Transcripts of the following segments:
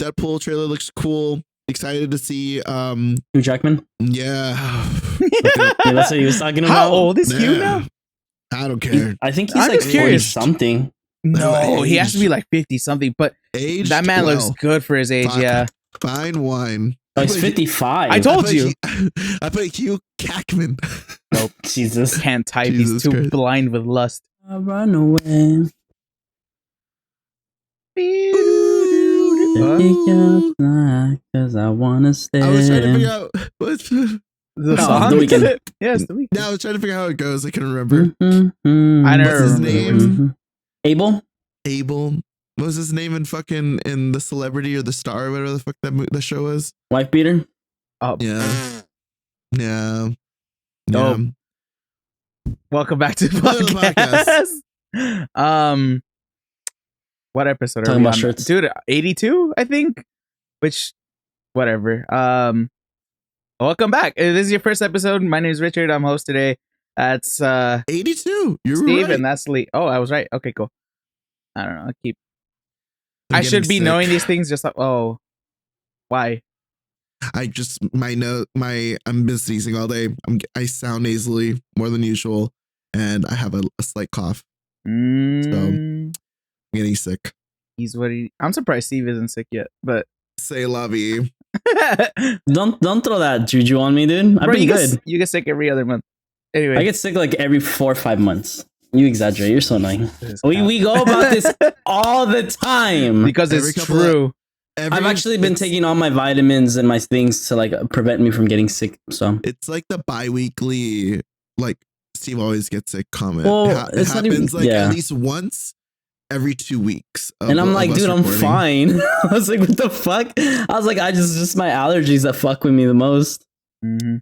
Deadpool trailer looks cool. Excited to see Hugh Jackman. Yeah. Yeah, that's what he was talking about. How old is Hugh now? I don't care. I think he's I'm like just curious. 40 something. No, he has to be like 50 something. But Aged that man looks well. good for his age. Yeah. Fine wine. Oh, he's 55. I told you. I put Hugh Jackman. Nope. Jesus. Can't type. Jesus He's too Christ. blind with lust. I run away. Because I want to stay. I was trying to figure out what The song? The Weeknd. Yeah, it's The Weeknd. No, I was trying to figure out how it goes. I couldn't remember. I never What's his remember. name? Abel? Abel. What was his name in the Celebrity or the Star or whatever the fuck that show was? Wife beater? Oh, Yeah. Yeah. Dope. Welcome back to the Welcome to the podcast. What episode are Talking we about on? shirts. Dude, 82, I think. Which, whatever. Welcome back. If this is your first episode, my name is Richard. I'm host today. That's 82. You're Steve, right. and that's Lee. Oh, I was right. Okay, cool. I don't know. I'm I should getting be sick. knowing these things. Just like, oh, why? I just I'm been sneezing all day. I sound nasally more than usual, and I have a slight cough. I'm getting sick. He's what he. I'm surprised Steve isn't sick yet, but Say la vie. Don't throw that juju on me, dude. I'm bro, pretty you good. you get sick every other month. Anyway, I get sick like every 4 or 5 months. You exaggerate. You're so annoying. This We go about this all the time. because Every it's couple true. I've actually been taking all my vitamins and my things to like prevent me from getting sick. So It's like the bi-weekly, like Steve always gets sick comment. Well, It it's not happens even- like yeah. at least once every 2 weeks. and I'm like, of us dude, I'm recording. fine. I was like, what the fuck? I was like, I just my allergies that fuck with me the most. Mhm.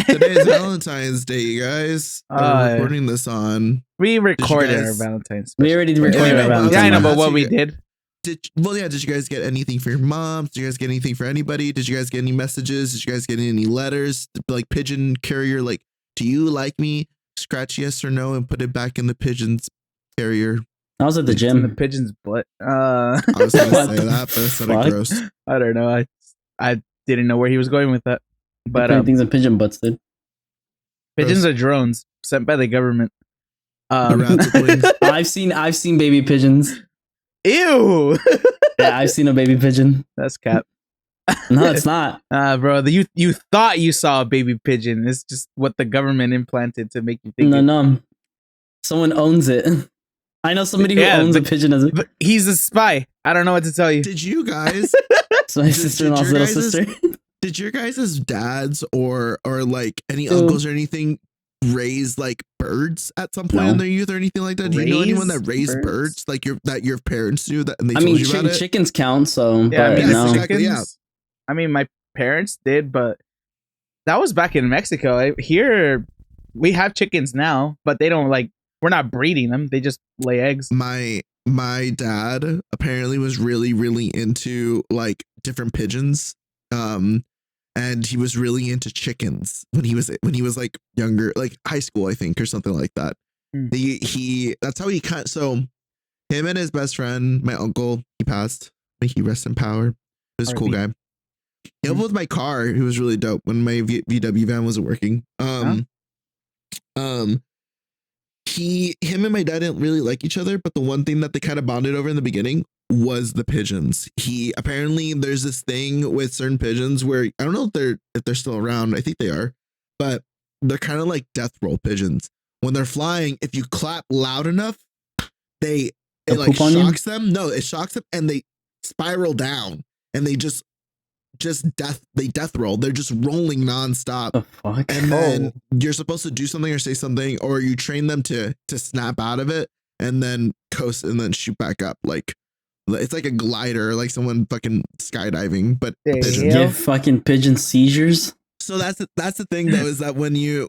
Today is Valentine's Day, you guys. We're recording this on. We recorded our guys- Valentine's. We already recorded Anyway, our well, Valentine's. Yeah, I know, Valentine's but what Day. we did. Did you guys get anything for your mom? Did you guys get anything for anybody? Did you guys get any messages? Did you guys get any letters? Like pigeon carrier, like, do you like me? Scratch yes or no and put it back in the pigeon's carrier. I was at the In the gym. pigeon's butt. I was gonna What say the that, but it sounded fuck? gross. I don't know. I didn't know where he was going with that. But Putting things in pigeon butts, dude. pigeons are drones sent by the government. The rats with wings. I've seen baby pigeons. Ew. Yeah, I've seen a baby pigeon. That's cap. No, it's not. Bro, you thought you saw a baby pigeon. It's just what the government implanted to make you think. No. Someone owns it. I know somebody who Yeah, owns a but- pigeon as a But he's a spy. I don't know what to tell you. Did you guys? it's my Did- sister-in-law's did your little guys' sister. Did your guys' dads or like any Dude. uncles or anything raise like birds at some point No. in their youth or anything like that? Do you know anyone that Raise raised birds? birds like your parents do that and they I told mean, you about it? chickens count, so Yeah, I but mean, no. exactly. Yeah. chickens. I mean, my parents did, but that was back in Mexico. Here, we have chickens now, but they don't like. We're not breeding them. They just lay eggs. My dad apparently was really into like different pigeons, and he was really into chickens when he was like younger, like high school I think or something like that. Hmm. He that's how he kind. So him and his best friend, my uncle, he passed. May he rest in power. He was a cool R.I.P. guy. He helped with my car. He was really dope when my VW van wasn't working. Him and my dad didn't really like each other, but the one thing that they kind of bonded over in the beginning was the pigeons. He apparently there's this thing with certain pigeons where I don't know if they're still around. I think they are, but they're kind of like death roll pigeons. When they're flying, if you clap loud enough, it They'll like poop on you? shocks them. No, it shocks them and they spiral down and they just death roll. They're just rolling nonstop. The fuck? And then you're supposed to do something or say something, or you train them to snap out of it and then coast and then shoot back up. Like it's like a glider, like someone fucking skydiving, but a Damn. pigeon. Yeah. Give fucking pigeon seizures. So that's the thing though, is that when you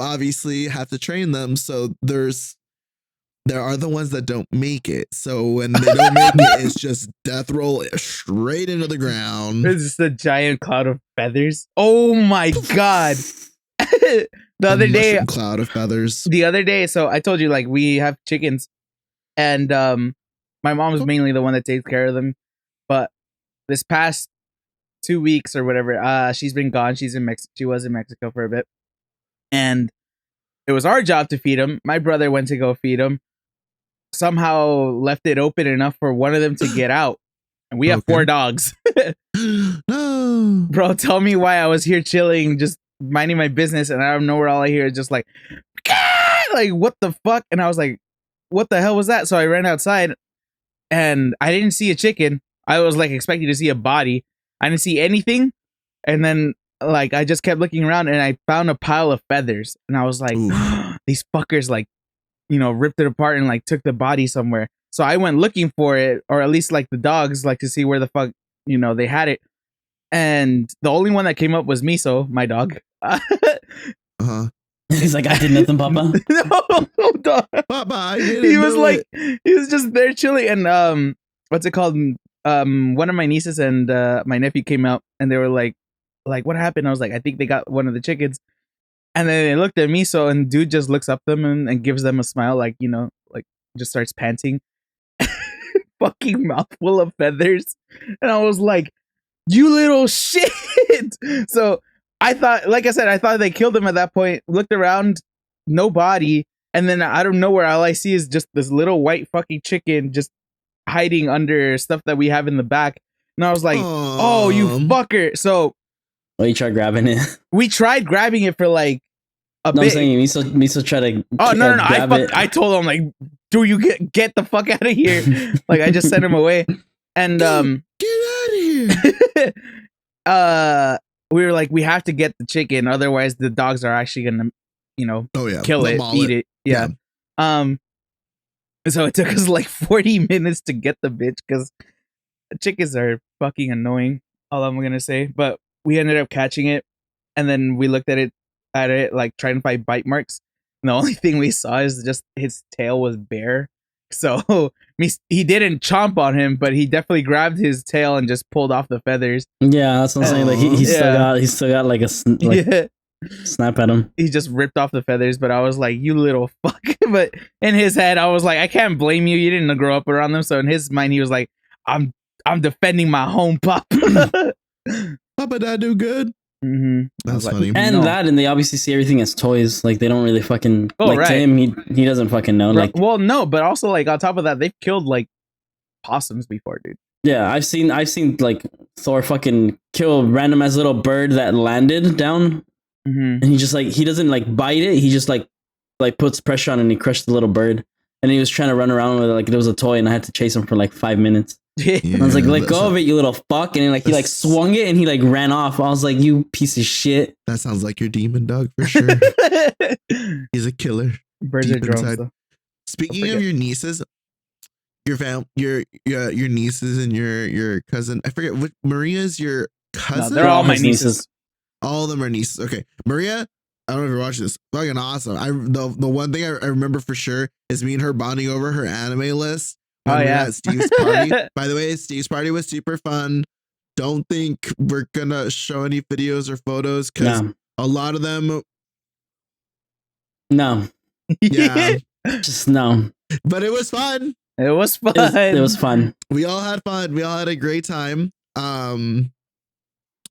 obviously have to train them, so there are the ones that don't make it. So when they don't make it, it's just death roll straight into the ground. It's just a giant cloud of feathers. Oh my god! The other A day, mushroom cloud of feathers. so I told you like we have chickens, and my mom's mainly the one that takes care of them. But this past 2 weeks or whatever, she's been gone. She was in Mexico for a bit, and it was our job to feed them. My brother went to go feed them. Somehow left it open enough for one of them to get out, and we have 4 dogs. No, Bro, tell me why I was here chilling, just minding my business, and out of nowhere, all I hear is just like, like, what the fuck? And I was like, what the hell was that? So I ran outside, and I didn't see a chicken. I was like expecting to see a body. I didn't see anything, and then like I just kept looking around, and I found a pile of feathers, and I was like, these fuckers like, ripped it apart and like took the body somewhere. So I went looking for it, or at least like the dogs, like to see where the fuck, they had it. And the only one that came up was Miso, my dog. He's like, I did nothing, Papa. No, dog. Papa, I He was like, he was just there chilling. And what's it called? One of my nieces and my nephew came out, and they were like, what happened? I was like, I think they got one of the chickens. And then they looked at Miso, and dude just looks up them and gives them a smile, like, like just starts panting. Fucking mouthful of feathers. And I was like, you little shit. So I thought, like I said, I thought they killed him at that point. Looked around, no body. And then out of nowhere, all I see is just this little white fucking chicken just hiding under stuff that we have in the back. And I was like, oh, you fucker. So you tried grabbing it. we tried grabbing it for like a bit. I'm saying Miso tried to. Oh no! Grab I told him like, "Do you get the fuck out of here?" Like I just sent him away, and get out of here. We were like, we have to get the chicken, otherwise the dogs are actually gonna, kill it, eat it. Yeah. So it took us like 40 minutes to get the bitch because chickens are fucking annoying. All I'm gonna say, but we ended up catching it, and then we looked at it like trying to find bite marks. And the only thing we saw is just his tail was bare. So he didn't chomp on him, but he definitely grabbed his tail and just pulled off the feathers. Yeah, that's what I'm saying. Like he still got like a snap at him. He just ripped off the feathers, but I was like, you little fuck. But in his head, I was like, I can't blame you. You didn't grow up around them. So in his mind, he was like, I'm defending my home, Pop. Papa, did I do good? Mm-hmm. That's like, funny. And and they obviously see everything as toys. Like they don't really fucking to him. He doesn't fucking know. Bro, like, well, no, but also like on top of that, they've killed like possums before, dude. Yeah, I've seen like Thor fucking kill a random ass little bird that landed down, and he just like he doesn't like bite it. He just like puts pressure on it and he crushed the little bird. And he was trying to run around with it like it was a toy, and I had to chase him for like 5 minutes. Yeah. I was like, let go of it, you little fuck. And he like swung it and he like ran off. I was like, you piece of shit. That sounds like your demon dog for sure. He's a killer. Birds are drones. Speaking of your nieces, your nieces and your cousin. I forget what Maria's your cousin. No, they're all my nieces. All of them are nieces. Okay, Maria. I don't know if you're watching this. Fucking awesome. The one thing I remember for sure is me and her bonding over her anime list. Oh yeah, at Steve's party. By the way, Steve's party was super fun. Don't think we're gonna show any videos or photos because a lot of them. No. Yeah. Just no. But it was fun. It was fun. It was fun. We all had fun. We all had a great time.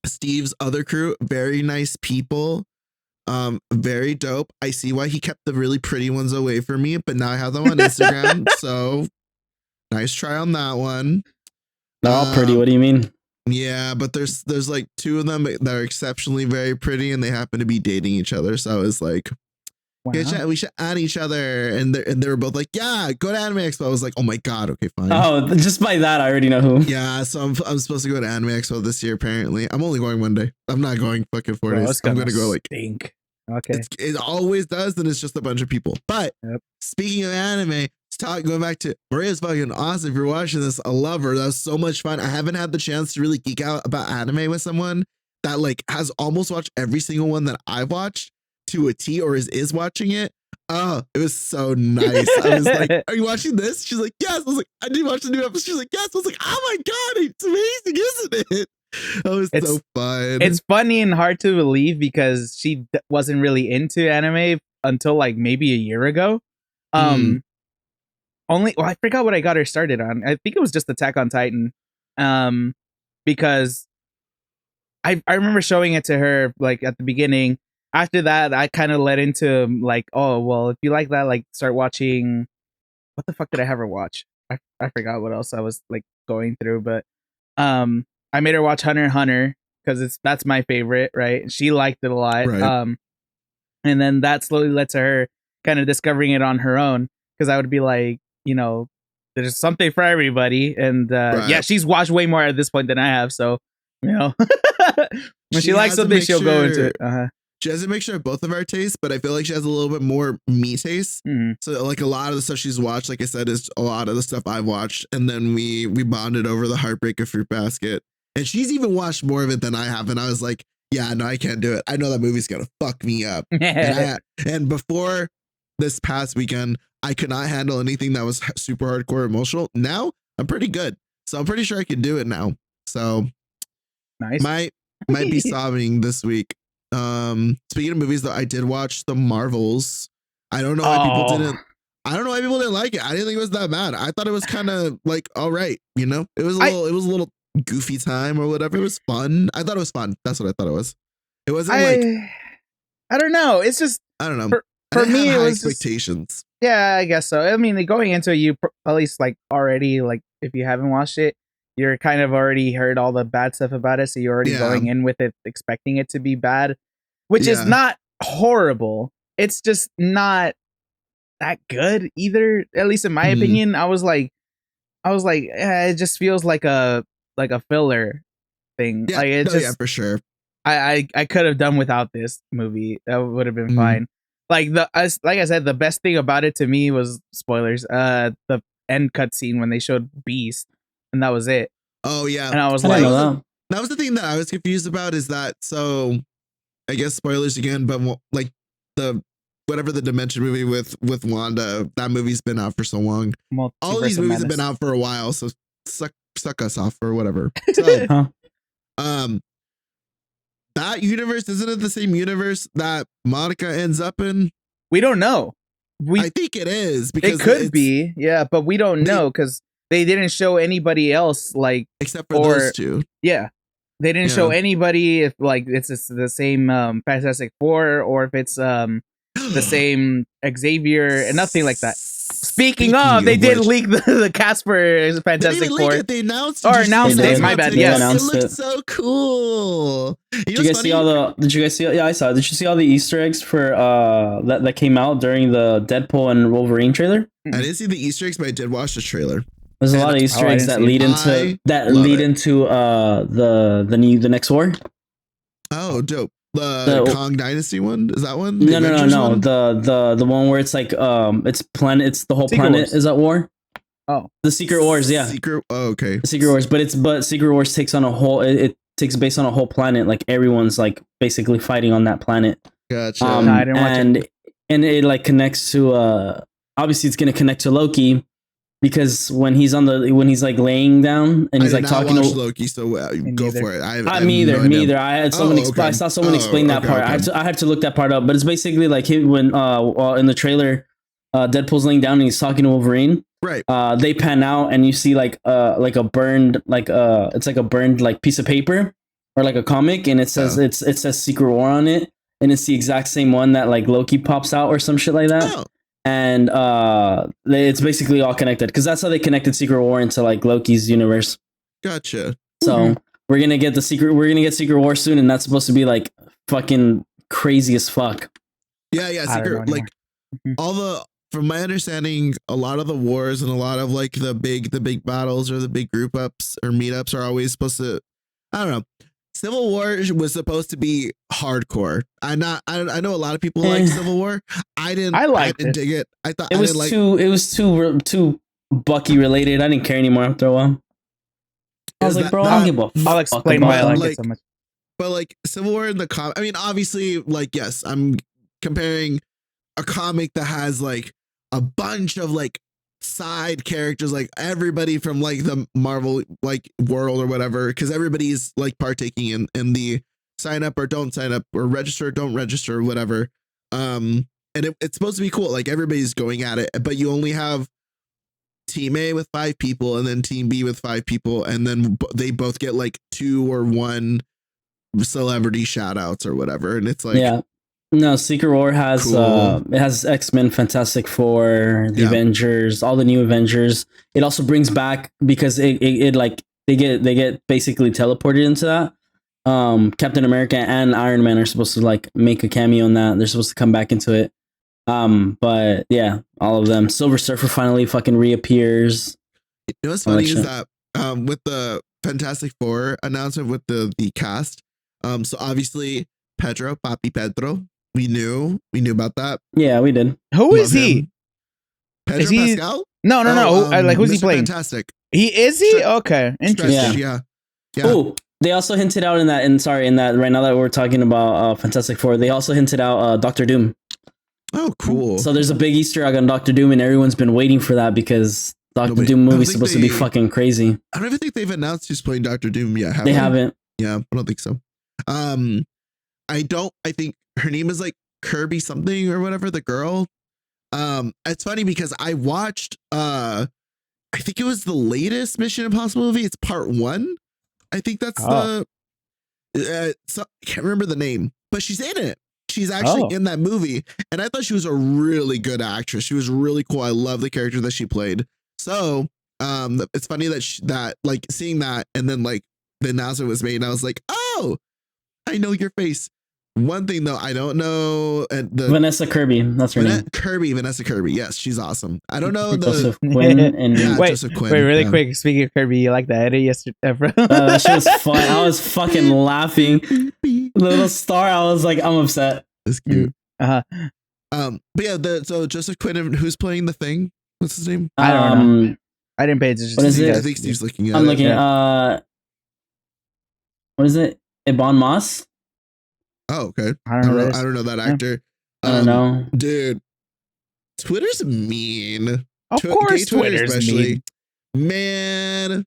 Steve's other crew, very nice people. Very dope. I see why he kept the really pretty ones away from me, but now I have them on Instagram. So nice try on that one. They're all pretty. What do you mean? Yeah, but there's like 2 of them that are exceptionally very pretty, and they happen to be dating each other. So I was like, wow. We should add each other, and they were both like, yeah, go to Anime Expo. I was like, oh my god, okay, fine. Oh, just by that, I already know who. Yeah, so I'm supposed to go to Anime Expo this year. Apparently, I'm only going one day. I'm not going fucking 4 days. I'm gonna go like stink. Okay, it always does, and it's just a bunch of people. But speaking of anime, going back to Maria's fucking awesome. If you're watching this, I love her. That was so much fun. I haven't had the chance to really geek out about anime with someone that like has almost watched every single one that I've watched to a T or is watching it. Oh, it was so nice. I was like, are you watching this? She's like, yes. I was like, I did watch the new episode. She's like, yes. I was like, oh my god, it's amazing, isn't it? That was so fun. It's funny and hard to believe because she wasn't really into anime until like maybe a year ago. I forgot what I got her started on. I think it was just Attack on Titan. because I remember showing it to her like at the beginning. After that, I kind of led into like, oh well, if you like that, like start watching. What the fuck did I have her watch? I forgot what else I was like going through, but I made her watch Hunter x Hunter because that's my favorite, right? She liked it a lot. Right. And then that slowly led to her kind of discovering it on her own because I would be like, there's something for everybody, and yeah, she's watched way more at this point than I have, so when she likes something, she'll go into it. She has a mixture of both of our tastes, but I feel like she has a little bit more me taste. Mm-hmm. So like a lot of the stuff she's watched, like I said, is a lot of the stuff I've watched, and then we bonded over the Heartbreak of Fruit Basket, and she's even watched more of it than I have, and I was like, yeah, no, I can't do it. I know that movie's gonna fuck me up. And before this past weekend, I could not handle anything that was super hardcore emotional. Now I'm pretty good, so I'm pretty sure I can do it now. So nice. Might be sobbing this week. Speaking of movies, though, I did watch The Marvels. I don't know why people didn't. I don't know why people didn't like it. I didn't think it was that bad. I thought it was kind of like all right. It was a little goofy time or whatever. It was fun. I thought it was fun. That's what I thought it was. It wasn't I don't know. It's just I don't know. For me, it was expectations. Yeah, I guess so. I mean, going into it, you at least like already like if you haven't watched it, you're kind of already heard all the bad stuff about it, so you're already going in with it expecting it to be bad, which is not horrible. It's just not that good either. At least in my opinion, I was like, it just feels like a filler thing. Yeah, like it for sure. I could have done without this movie. That would have been fine. Like like I said, the best thing about it to me was spoilers. The end cutscene when they showed Beast, and that was it. Oh yeah, and I was like, that was the thing that I was confused about. Is that so? I guess spoilers again, but like the whatever the Dimension movie with Wanda, that movie's been out for so long. All these movies have been out for a while, so suck us off or whatever. So, that universe, isn't it the same universe that Monica ends up in? We don't know. I think it is because it could be, yeah, but we don't know because they didn't show anybody else like except for those two. Yeah, they didn't show anybody if like it's the same Fantastic Four or if it's the same Xavier and nothing like that. Speaking of, they did leak the Casper Fantastic Four. They announced it. My bad. Yes, it looked so cool. Did you guys see all the? Did you guys see? Yeah, I saw. Did you see all the Easter eggs for that came out during the Deadpool and Wolverine trailer? I didn't see the Easter eggs, but I did watch the trailer. There's a lot of Easter eggs that lead into the next war. Oh, dope. The Kong Dynasty one? Is that one? No. The one where it's like it's the whole Secret planet Wars. Is at war. Oh, the Secret Wars, yeah. Okay. The Secret Wars, but Secret Wars takes on a whole. It takes place on a whole planet. Like everyone's like basically fighting on that planet. Gotcha. No, I didn't watch it. And it like connects to obviously it's gonna connect to Loki. Because when he's like laying down and he's like talking to Loki, so go for it. Me either. I had someone I saw someone explain that part. Okay. I had to look that part up, but it's basically like him when in the trailer, Deadpool's laying down and he's talking to Wolverine. Right. They pan out and you see like a burned it's like a burned like piece of paper or like a comic and it says it says Secret War on it and it's the exact same one that like Loki pops out or some shit like that. Oh. And it's basically all connected because that's how they connected Secret War into like Loki's universe. Gotcha. So we're gonna get Secret War soon, and that's supposed to be like fucking crazy as fuck. Yeah. Secret like from my understanding, a lot of the wars and a lot of like the big battles or the big group ups or meetups are always supposed to. I don't know. Civil War was supposed to be hardcore. I know a lot of people like Civil War. I didn't dig it. I thought it was too Bucky related. I didn't care anymore after a while. I was like, bro, I don't give a fuck. I'll explain why I like it so much. But like Civil War in the comic, I mean, obviously, like yes, I'm comparing a comic that has like a bunch of like side characters, like everybody from like the Marvel like world or whatever, because everybody's like partaking in the sign up or don't sign up or register or don't register or whatever. And it's supposed to be cool, like everybody's going at it, but you only have Team A with 5 people, and then Team B with 5 people, and then they both get like 2 or 1 celebrity shout outs or whatever. And it's like, yeah. No, Secret War has Cool. it has X-Men, Fantastic Four, the Avengers, all the new Avengers. It also brings back, because it like they get basically teleported into that. Captain America and Iron Man are supposed to like make a cameo in that. They're supposed to come back into it. But yeah, all of them. Silver Surfer finally fucking reappears. You know what's funny is that with the Fantastic Four announcement with the cast, so obviously Papi Pedro, we knew about that. Yeah, we did. Who is he? Him. Pedro Is he? Pascal? No. Like, who's he Mr. playing? Fantastic. He is he? Okay, interesting. Yeah. Oh, they also hinted out in that right now that we're talking about Fantastic Four, they also hinted out Doctor Doom. Oh, cool. So there's a big Easter egg on Doctor Doom, and everyone's been waiting for that because Doctor Doom movie's supposed to be fucking crazy. I don't even think they've announced who's playing Doctor Doom yet. They haven't. Yeah, I don't think so. I think her name is like Kirby something or whatever, the girl. It's funny because I watched I think it was the latest Mission Impossible movie. It's part 1. I think that's I can't remember the name, but she's in it. She's actually in that movie, and I thought she was a really good actress. She was really cool. I love the character that she played. So, it's funny that like seeing that, and then like the announcement was made, and I was like, oh, I know your face. One thing though, I don't know Vanessa Kirby. That's her name. Vanessa Kirby. Yes, she's awesome. I don't know Joseph Quinn and Joseph Quinn. Wait, really quick. Speaking of Kirby, you like that edit yesterday? That shit was fun. I was fucking laughing. The little star. I was like, I'm upset. It's cute. Uh-huh. But yeah, so Joseph Quinn, who's playing the Thing? What's his name? I don't know. I didn't pay attention. What is it? I think Steve's looking at it. I'm looking at what is it? Ibn Moss? Oh, okay. I don't know that actor. I don't know. Dude, Twitter's mean. Of course, Twitter's especially mean. Man.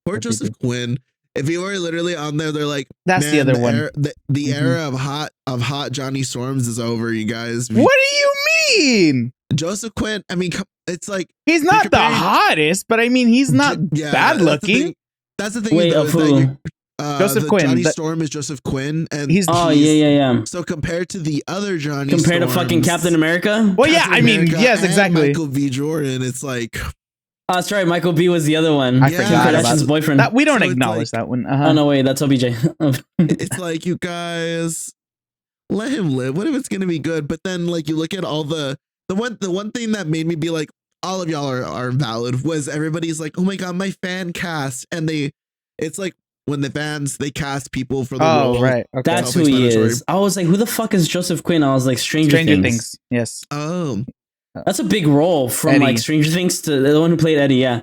Poor Joseph Quinn. If he were literally on there, they're like, that's the other one. The era of hot Johnny Storms is over, you guys. What do you mean? Joseph Quinn, I mean, it's like he's not the hottest, but I mean, he's not bad looking. That's the thing. Wait, of who? Joseph Quinn. Johnny Storm is Joseph Quinn, and he's yeah. So compared to the other Johnny, compared to fucking Captain America. Well, yeah, I mean, yes, exactly. Michael B. Jordan, it's like, oh, that's right. Michael B. was the other one. I forgot Kim Kardashian's boyfriend. We don't acknowledge that one. Oh no, wait, that's OBJ. It's like, you guys, let him live. What if it's gonna be good? But then, like, you look at all the one thing that made me be like, all of y'all are valid, was everybody's like, oh my god, my fan cast, and it's like, when the fans, they cast people for the role. Right. Okay. That's who he is. I was like, who the fuck is Joseph Quinn? I was like, Stranger Things. Yes. Oh. That's a big role from Eddie. like Stranger Things to the one who played Eddie. Yeah.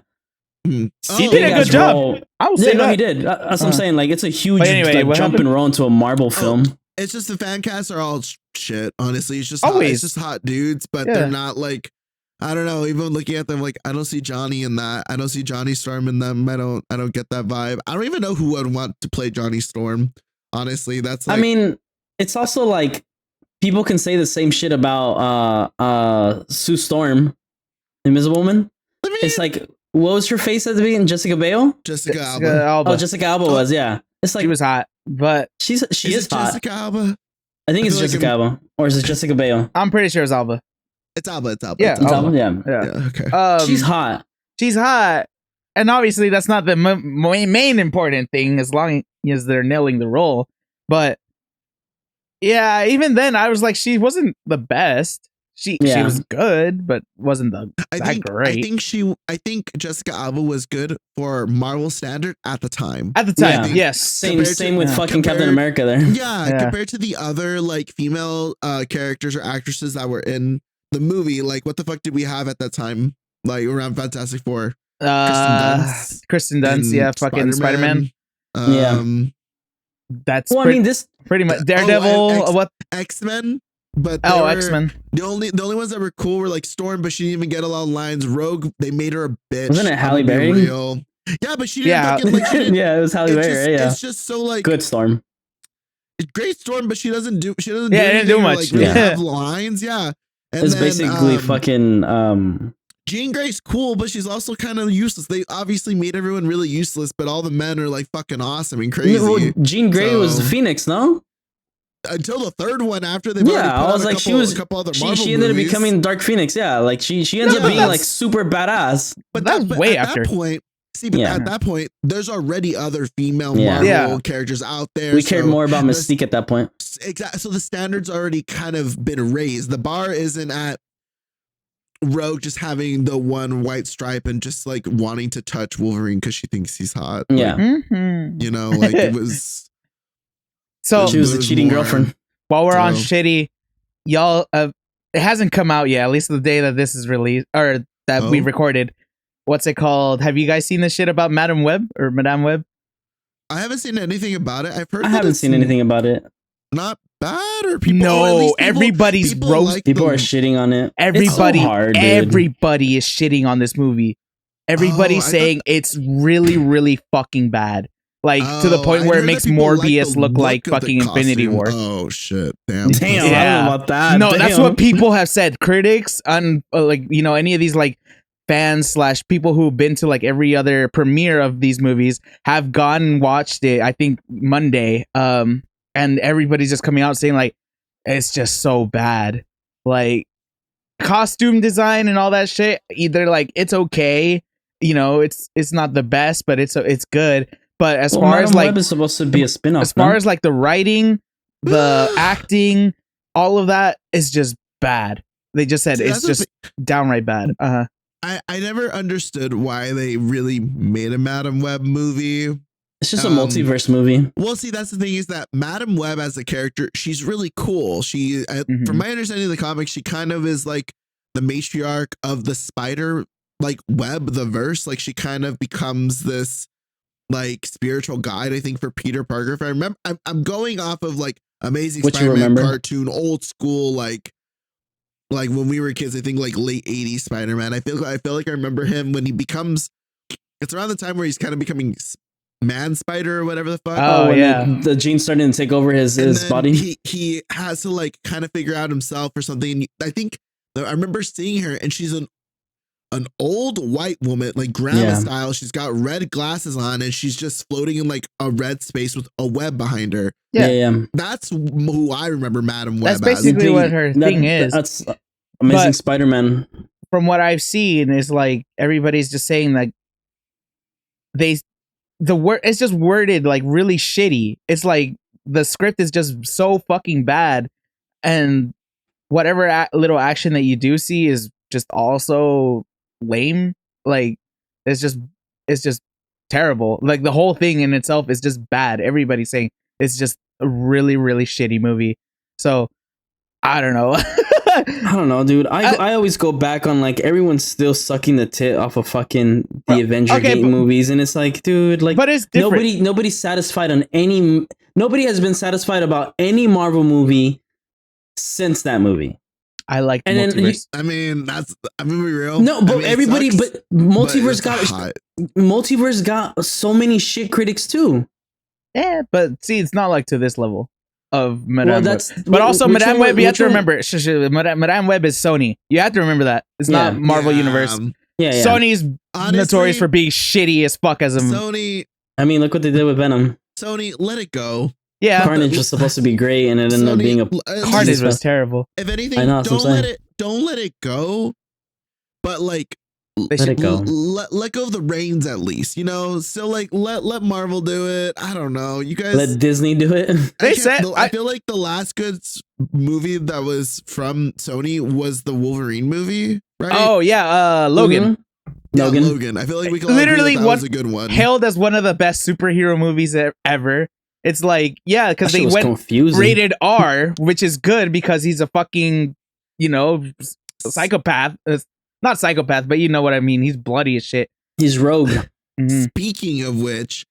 He did a good job. I will say no, that. he did. That's what I'm saying. Like, it's a huge jump and roll into a Marvel film. It's just the fan casts are all shit. Honestly, it's just always it's just hot dudes, but they're not like, I don't know. Even looking at them, like, I don't see Johnny in that. I don't see Johnny Storm in them. I don't get that vibe. I don't even know who would want to play Johnny Storm. Honestly, that's like, I mean, it's also like people can say the same shit about Sue Storm, Invisible Woman. I mean, it's like, what was her face at the beginning? Jessica Biel? Jessica Alba. Oh, Jessica Alba was, yeah. It's like, she was hot, but she is hot. Jessica Alba? I think it's Jessica Alba, or is it Jessica Biel? I'm pretty sure it's Alba. It's Alba. Yeah, it's Alba. Yeah. Okay. She's hot. She's hot, and obviously that's not the main important thing, as long as they're nailing the role. But yeah, even then, I was like, she wasn't the best. She was good, but wasn't that great. I think Jessica Alba was good for Marvel standard at the time. At the time, yes. Same with fucking Captain America there. Yeah, compared to the other like female characters or actresses that were in the movie, like, what the fuck did we have at that time? Like, around Fantastic Four, Kristen Dunst, yeah, fucking Spider-Man. That's I mean, this pretty much Daredevil. What X-Men? But X-Men. The only ones that were cool were like Storm, but she didn't even get a lot of lines. Rogue, they made her a bitch. Wasn't it Halle Berry? Yeah, but she didn't. Yeah, it was Halle Berry. Yeah, it's just so like good Storm. Great Storm, but she doesn't do. She doesn't. Yeah, didn't do much. Like, really have lines. Yeah. And it's basically fucking Jean Grey's cool, but she's also kind of useless. They obviously made everyone really useless, but all the men are like fucking awesome and crazy. Well, Jean Grey was Phoenix, no? Until the third one, after they've already put I was out like, a couple other Marvel she ended up movies. becoming Dark Phoenix. Yeah, like she ends up being like super badass. But That was way at after. that point, at that point, there's already other female Marvel characters out there. We cared more about Mystique at that point. Exactly. So the standard's already kind of been raised. The bar isn't at Rogue just having the one white stripe and just like wanting to touch Wolverine because she thinks he's hot. Yeah. Like, you know, like it was. So she was the cheating girlfriend. While we're on shitty, y'all, it hasn't come out yet, at least the day that this is released or that we recorded. What's it called? Have you guys seen this shit about Madame Web? I haven't seen anything about it. I've heard. I haven't seen anything about it. Not bad, or people. No, everybody's roast. People are shitting on it. Everybody, so hard, everybody is shitting on this movie. Everybody's saying it's really, really fucking bad. Like to the point where it makes Morbius look like fucking Infinity War. Oh shit! Damn. I don't know about that. No, that's what people have said. Critics on like any of these like fans / people who've been to like every other premiere of these movies have gone and watched it. I think Monday. And everybody's just coming out saying like it's just so bad. Like costume design and all that shit. Either like it's okay, it's not the best, but it's good. But as far as like Web is supposed to be a spin-off. As far as like the writing, the acting, all of that is just bad. They just said it's just downright bad. I never understood why they really made a Madame Web movie. It's just a multiverse movie. Well, see, that's the thing is that Madame Web as a character, she's really cool. She, from my understanding of the comics, she kind of is like the matriarch of the spider, like web, the verse. Like she kind of becomes this like spiritual guide, I think, for Peter Parker. If I remember, I'm going off of like Amazing Spider-Man cartoon, old school, like when we were kids. I think like late '80s Spider-Man. I feel like I remember him when he becomes. It's around the time where he's kind of becoming Man Spider or whatever the fuck. Oh yeah, the genes starting to take over his body. He has to like kind of figure out himself or something. I think I remember seeing her, and she's an old white woman, like grandma style. She's got red glasses on, and she's just floating in like a red space with a web behind her. Yeah. That's who I remember Madame Web. That's basically what her thing is. That's Amazing Spider-Man. From what I've seen, is like everybody's just saying like the word it's just worded like really shitty. It's like the script is just so fucking bad, and whatever little action that you do see is just also lame. Like it's just terrible. Like the whole thing in itself is just bad. Everybody's saying it's just a really, really shitty movie. So I don't know. I don't know, dude. I always go back on like everyone's still sucking the tit off of fucking the Avenger Gate movies, and it's like, dude, like, but it's different. Nobody's satisfied on any. Nobody has been satisfied about any Marvel movie since that movie. I like the multiverse. I'm gonna be real. No, but everybody, but multiverse got so many shit critics too. Yeah, but see, it's not like to this level of Madame Web. But but also Madame Web, you have to remember, Madame Web is Sony. You have to remember that. It's not Marvel Universe. Sony's notorious for being shitty as fuck as a Sony. I mean, look what they did with Venom. Sony, let it go. Yeah, Carnage was supposed to be great, and it ended up being a Carnage was terrible. If anything, don't let it go. But like, let it go. Let go of the reins at least. Still like let Marvel do it. I don't know. You guys let Disney do it. I feel like the last good movie that was from Sony was the Wolverine movie, right? Oh yeah, Logan. Mm-hmm. Logan. I feel like we can literally that was a good one. Hailed as one of the best superhero movies ever. It's like, yeah, because they went confusing. Rated R, which is good because he's a fucking, psychopath. Not psychopath, but you know what I mean. He's bloody as shit. He's rogue. Mm-hmm. Speaking of which,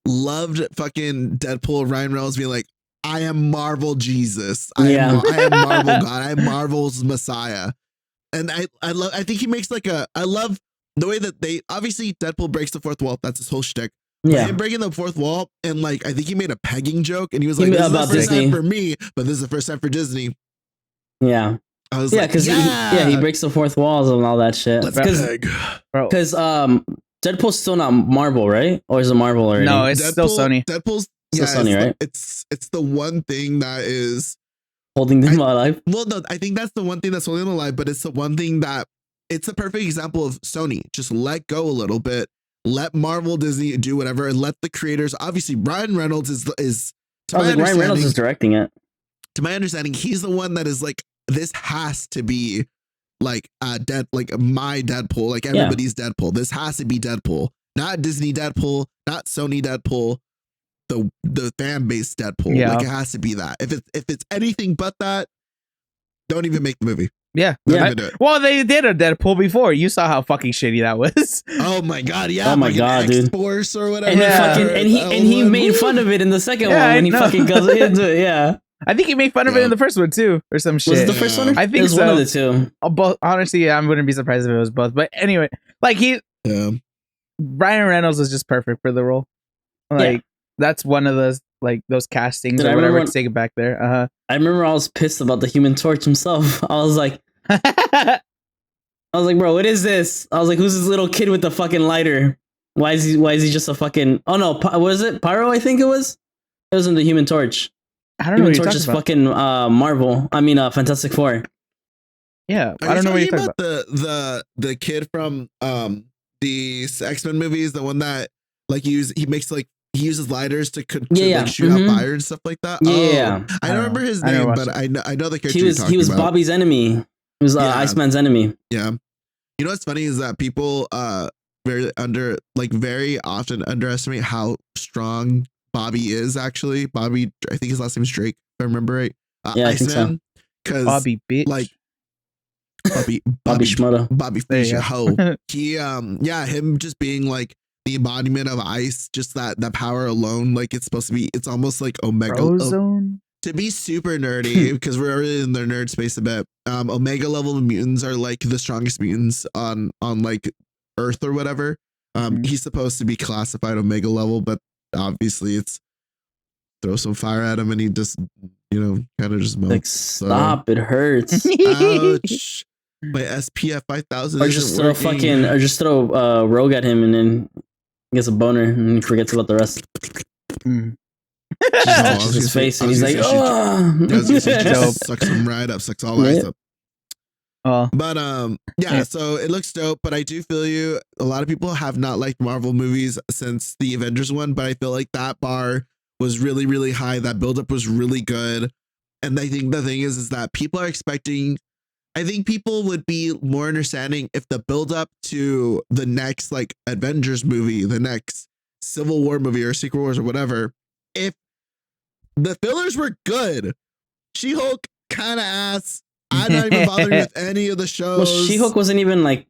loved fucking Deadpool Ryan Reynolds being like, I am Marvel Jesus. I am Marvel God. I am Marvel's Messiah. And I think he makes I love the way that obviously Deadpool breaks the fourth wall. That's his whole shtick. Yeah. Him breaking the fourth wall, and I think he made a pegging joke, and he was like, "This is the first time for me, but this is the first time for Disney." Yeah. I was Yeah, like, because he breaks the fourth walls and all that shit. let's peg. Because Deadpool's still not Marvel, right? Or is it Marvel already? No, it's still Sony. Deadpool's Still Sony, right? It's the one thing that is Holding them alive. well, no, I think that's the one thing that's holding them alive, but it's the one thing that it's a perfect example of Sony. Just let go a little bit, let Marvel, Disney do whatever, and let the creators. Obviously, Ryan Reynolds is Ryan Reynolds is directing it. To my understanding, he's the one that is like, this has to be like my Deadpool, like everybody's Deadpool. This has to be Deadpool, not Disney Deadpool, not Sony Deadpool, the fan base Deadpool. Yeah. Like it has to be that. If it's anything but that, don't even make the movie. Yeah. Don't even do it. Well, they did a Deadpool before. You saw how fucking shitty that was. Oh my god, yeah. Oh my god, dude. X-Force or whatever. And he made fun of it in the second one when he fucking goes into it. Yeah. I think he made fun of it in the first one too, or some shit. Was it the first one? I think it was so. one of the two. Both. Honestly, I wouldn't be surprised if it was both. But anyway, like Ryan Reynolds is just perfect for the role. Like that's one of those castings or whatever to take it back there. I remember I was pissed about the Human Torch himself. I was like, bro, what is this? I was like, who's this little kid with the fucking lighter? Why is he just a fucking? Oh no, what was it? Pyro, I think it was. It wasn't the Human Torch. I don't know. Human Torch is fucking Marvel. I mean, Fantastic Four. Yeah, I don't know what you're talking about. The kid from the X-Men movies, the one that like he uses lighters to shoot out fire and stuff like that. Yeah, I don't remember his name, but I know the character. He was Bobby's enemy. He was Iceman's enemy. Yeah, you know what's funny is that people very often underestimate how strong Bobby is. Actually, Bobby, I think his last name is Drake, if I remember right. Yeah, I think so. Because Bobby bitch. Like Bobby Schmutta. Bobby Fischer ho. He him just being like the embodiment of ice, just that power alone, like it's almost like Omega to be super nerdy because we're already in the nerd space a bit. Omega level mutants are like the strongest mutants on like Earth or whatever. He's supposed to be classified Omega level, but obviously it's throw some fire at him and he just kind of just melts. Like stop, it hurts. Ouch. My SPF 5000 or just throw Rogue at him and then he gets a boner and he forgets about the rest. Just touches his face and he's like, oh. Sucks him right up, sucks all ice up. But so it looks dope, but I do feel you. A lot of people have not liked Marvel movies since the Avengers one, but I feel like that bar was really, really high. That buildup was really good. And I think the thing is that people are expecting, I think people would be more understanding if the buildup to the next like Avengers movie, the next Civil War movie or Secret Wars or whatever, if the fillers were good. She-Hulk kind of ass. I'm not even bothering with any of the shows. Well, She-Hulk wasn't even like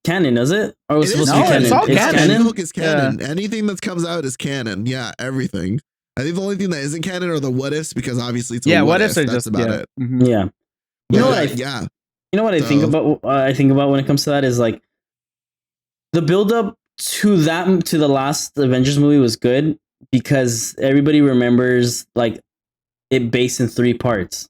canon, is it? Or was it supposed to be canon? It's all canon. She-Hulk is canon. Yeah. Anything that comes out is canon. Yeah, everything. I think the only thing that isn't canon are the what ifs because obviously it's what ifs are that's just about it. Mm-hmm. Yeah. You know what I think about? I think about when it comes to that is like the build up to the last Avengers movie was good because everybody remembers like it based in 3 parts.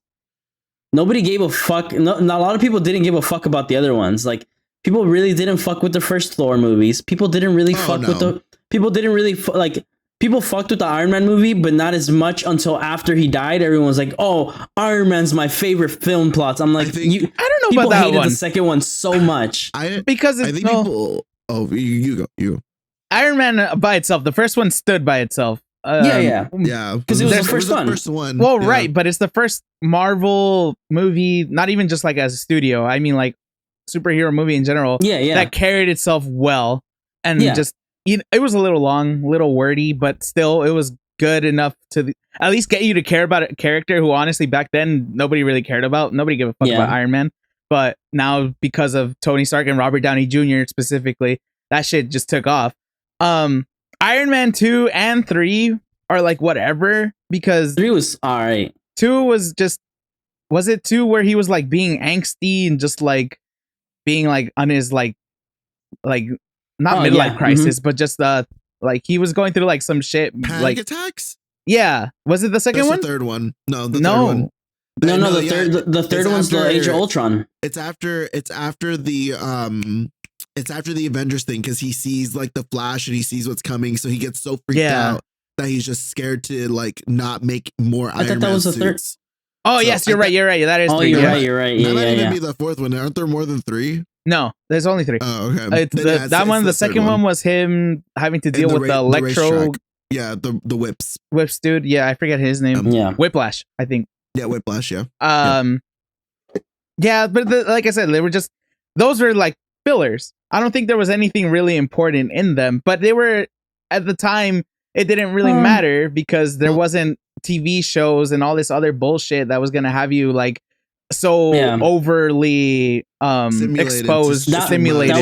Nobody gave a fuck. No, a lot of people didn't give a fuck about the other ones. Like people really didn't fuck with the first Thor movies. People didn't really fuck with the. People didn't really like. People fucked with the Iron Man movie, but not as much until after he died. Everyone was like, "Oh, Iron Man's my favorite film plots." I'm like, I don't know about that one. People hated the second one so much because I think people. Oh, you go. Iron Man by itself. The first one stood by itself. Yeah. Because it was the first one. Well, right, but it's the first Marvel movie, not even just like as a studio. I mean, like superhero movie in general. Yeah. That carried itself well, and just it was a little long, little wordy, but still, it was good enough to at least get you to care about a character who, honestly, back then nobody really cared about. Nobody gave a fuck about Iron Man, but now because of Tony Stark and Robert Downey Jr. specifically, that shit just took off. Iron Man 2 and 3 are like whatever because 3 was alright. 2 was just it 2 where he was like being angsty and just like being like on his like not midlife crisis, but just like he was going through like some shit panic like attacks. Yeah, was it the second one? The third one. No, the third one. No, the third one's the Age of Ultron. It's after the Avengers thing, because he sees like the Flash and he sees what's coming, so he gets so freaked out that he's just scared to like not make more Iron Man suits. Oh, so yes, you're right. That is. Oh, three. You're right. Yeah, that might even be the fourth one. Aren't there more than three? No, there's only three. Oh, okay. The second one was him having to deal with the electro. Yeah, the whips dude. Yeah, I forget his name. Whiplash, I think. Yeah, Whiplash. Yeah. Yeah, but like I said, those were like fillers. I don't think there was anything really important in them, but they were at the time. It didn't really matter because there wasn't TV shows and all this other bullshit that was gonna have you like so overly exposed, simulated.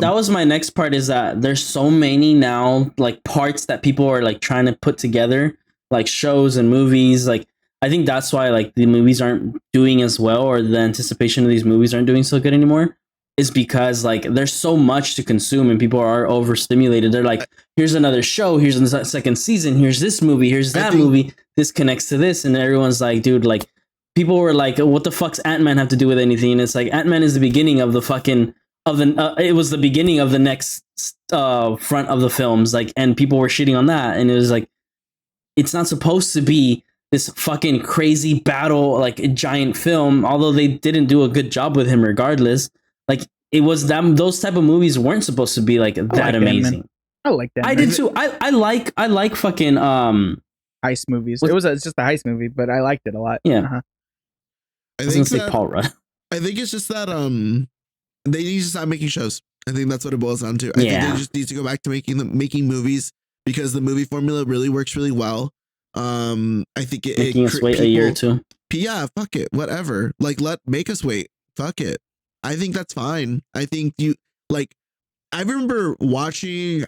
That was my next part. Is that there's so many now like parts that people are like trying to put together, like shows and movies. Like I think that's why like the movies aren't doing as well, or the anticipation of these movies aren't doing so good anymore. Is because like there's so much to consume and people are overstimulated. They're like, here's another show, here's the second season, here's this movie, here's that movie, this connects to this, and everyone's like, dude, like people were like, what the fuck's Ant-Man have to do with anything? And it's like Ant-Man is the beginning of the fucking it was the beginning of the next front of the films, like, and people were shitting on that, and it was like, it's not supposed to be this fucking crazy battle like a giant film, although they didn't do a good job with him regardless. Like it was them; those type of movies weren't supposed to be like that amazing. I like that. I did too. I like fucking heist movies. It's just a heist movie, but I liked it a lot. Yeah. I was gonna say Paul Rudd. I think it's just that they need to stop making shows. I think that's what it boils down to. I think they just need to go back to making movies, because the movie formula really works really well. I think making us wait a year or two. Yeah, fuck it, whatever. Like make us wait. Fuck it. I think that's fine. I think I remember watching,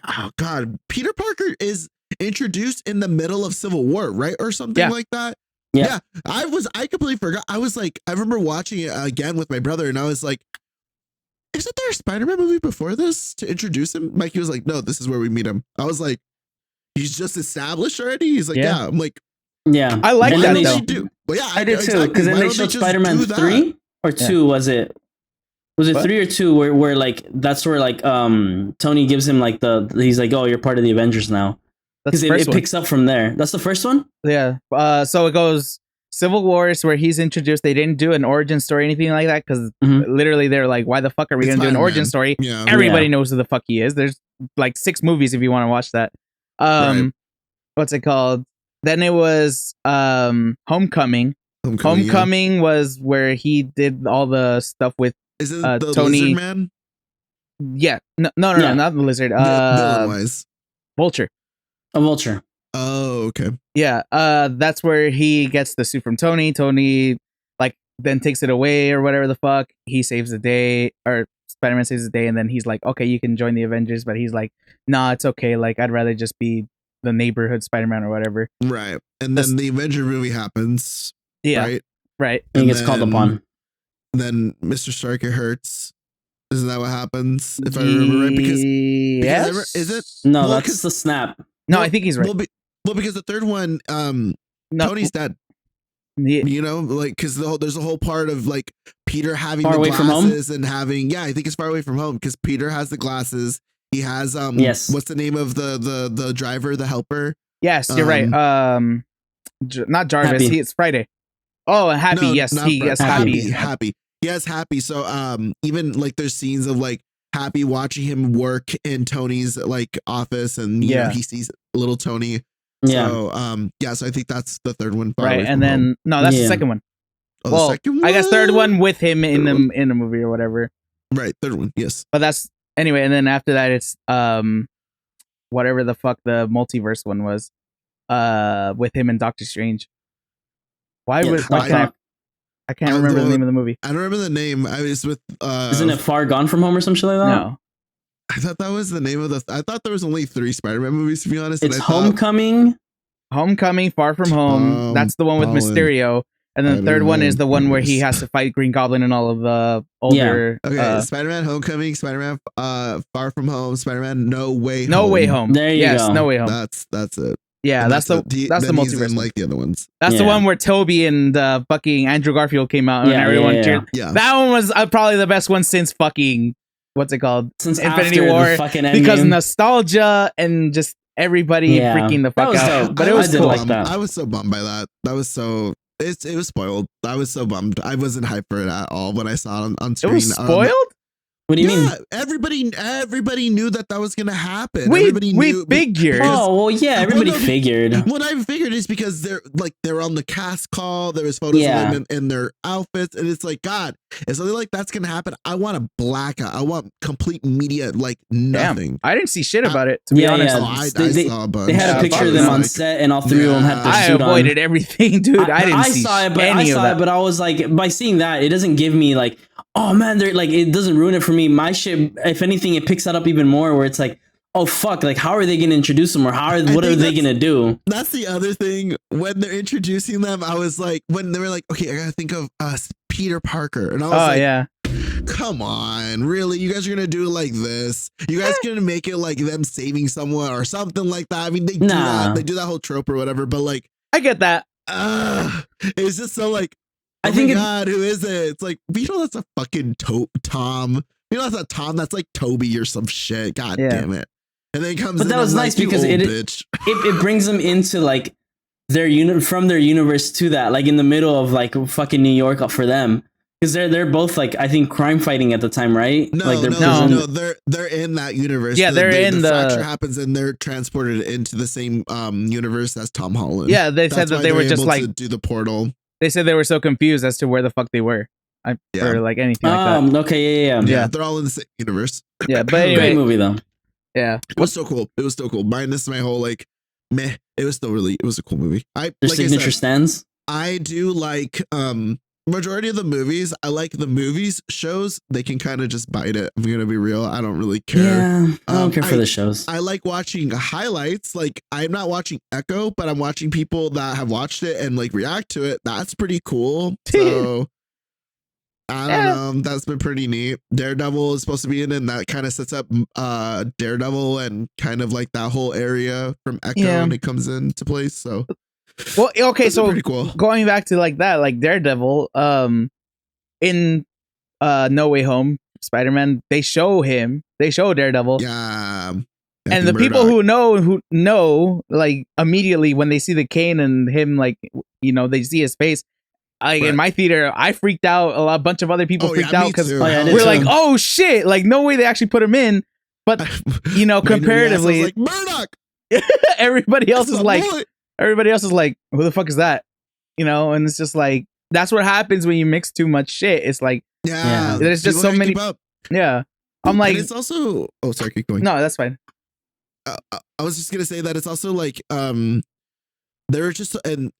Peter Parker is introduced in the middle of Civil War, right? Or something like that. Yeah. I completely forgot. I was like, I remember watching it again with my brother, and I was like, isn't there a Spider-Man movie before this to introduce him? Mikey was like, no, this is where we meet him. I was like, he's just established already? He's like, yeah. I'm like, yeah. I like that though. Do? Well, yeah, I did too. Because then they showed Spider-Man 3 or 2, was it? Was it 3 or 2 where like that's where like Tony gives him like he's like, oh, you're part of the Avengers now, because it picks up from there. That's the first one. Yeah. So it goes Civil War is where he's introduced. They didn't do an origin story or anything like that, because literally they're like, why the fuck are we gonna do an origin story? Yeah. Everybody knows who the fuck he is. There's like 6 movies if you want to watch that. What's it called? Then it was Homecoming. Homecoming was where he did all the stuff with. Is it the Tony Lizard Man? Yeah. No, not the Lizard. Vulture. A Vulture. Oh, okay. Yeah. That's where he gets the suit from Tony. Tony like then takes it away or whatever the fuck. He saves the day, or Spider-Man saves the day, and then he's like, okay, you can join the Avengers, but he's like, nah, it's okay. Like, I'd rather just be the neighborhood Spider-Man or whatever. Right. And then the Avenger movie happens. Yeah. Right. And he gets called upon. Then Mr. Stark it hurts. Isn't that what happens? If I remember right, because is it? No, that's the snap. No, I think he's right. Well, because the third one, Tony's dead. Yeah. You know, like because there's a whole part of like Peter having far the away glasses from home? And having I think it's far away from home, because Peter has the glasses. He has yes. What's the name of the driver, the helper? Yes, you're right. Not Jarvis. It's Friday. Oh, Happy. No, yes, he has Happy. Happy. He has Happy. So even like there's scenes of like Happy watching him work in Tony's like office, and you know, he sees little Tony. Yeah. So so I think that's the third one. Right, and then that's the second one. Oh, well, the second one? I guess third one with him in the movie or whatever. Right, third one. Yes. But that's anyway, and then after that it's whatever the fuck the multiverse one was, with him and Doctor Strange. I can't remember the name of the movie. I don't remember the name. I was with Isn't it Far Gone From Home or something like that? No. I thought that was the name of I thought there was only 3 Spider-Man movies, to be honest. It's Homecoming. Far From Home. That's the one with Mysterio. And then the third one is the one where he has to fight Green Goblin and all of the older. Yeah. Okay, Spider-Man Homecoming, Spider-Man Far From Home, Spider-Man No Way Home. No Way Home. There you go. No Way Home. That's it. Yeah, And that's the then he's multiverse in, one. like the other ones. That's the one where Toby and fucking Andrew Garfield came out and everyone cheered. Yeah. That one was probably the best one since fucking what's it called? Since Infinity after War. the fucking Because Endgame. nostalgia and just everybody freaking the That fuck was out. dope. But I it was was so cool. like bummed. that. I was so bummed by that. That was so it was spoiled. I was so bummed. I wasn't hyped for it at all when I saw it on It screen. was spoiled? What do you mean? Everybody knew that was gonna happen. We Everybody knew. figured. Oh well, yeah, everybody figured. What I figured is because they're on the cast call. There was photos of them in their outfits, and it's like, God, if something like that's gonna happen, I want a blackout. I want complete media, like nothing. Damn, I didn't see shit about it. To be honest, I saw a bunch. They had a picture of them on set, and all three of them had their I suit on. avoided everything, dude. I didn't see any of that. But I was like, by seeing that, it doesn't give me like, oh man, they're like, it doesn't ruin it for me. My shit, if anything, it picks that up even more. Where it's like, oh fuck, like how are they gonna introduce them, or what are they gonna do? That's the other thing. When they're introducing them, I was like, when they were like, okay, I gotta think of Peter Parker, and I was like, come on, really? You guys are gonna do it like this? You guys gonna make it like them saving someone or something like that? I mean, they do that. They do that whole trope or whatever, but like, I get that. It's just so like, oh I think my God, who is it? It's like, you know, that's a fucking Tom. You know, that's not Tom. That's like Toby or some shit. God damn it. And then it comes. But that was nice because it brings them into like from their universe to that, like in the middle of like fucking New York for them, because they're both like, I think, crime fighting at the time, right? No, like they're in that universe. Yeah, they're in the fracture happens and they're transported into the same universe as Tom Holland. Yeah, they said that they were just like to do the portal. They said they were so confused as to where the fuck they were, or like anything like that. Okay, yeah, they're all in the same universe. Yeah, but anyway, great movie though. Yeah, it was so cool. It was so cool. Minus my whole like, meh. It was still really. It was a cool movie. Their signature stands. I do like majority of the movies. I like the movies shows. They can kind of just bite it. I'm gonna be real. I don't really care. Yeah, I don't care for the shows. I like watching highlights. Like I'm not watching Echo, but I'm watching people that have watched it and like react to it. That's pretty cool. So I don't know. That's been pretty neat. Daredevil is supposed to be in it, and that kind of sets up Daredevil and kind of like that whole area from Echo and it comes into place. So well, okay, so pretty cool. Going back to like that, like Daredevil, in No Way Home, Spider-Man, they show Daredevil. Yeah. And the people who know, like immediately when they see the cane and him, like, you know, they see his face. Like in my theater, I freaked out. A bunch of other people freaked out because we're like, "Oh shit!" Like, no way they actually put him in. But you know, comparatively, like, Murdoch. everybody else is like, "Who the fuck is that?" You know, and it's just like that's what happens when you mix too much shit. It's like, there's just so many. Yeah, I'm like, and it's also. Oh, sorry, keep going. No, that's fine. I was just gonna say that it's also like, they're just and.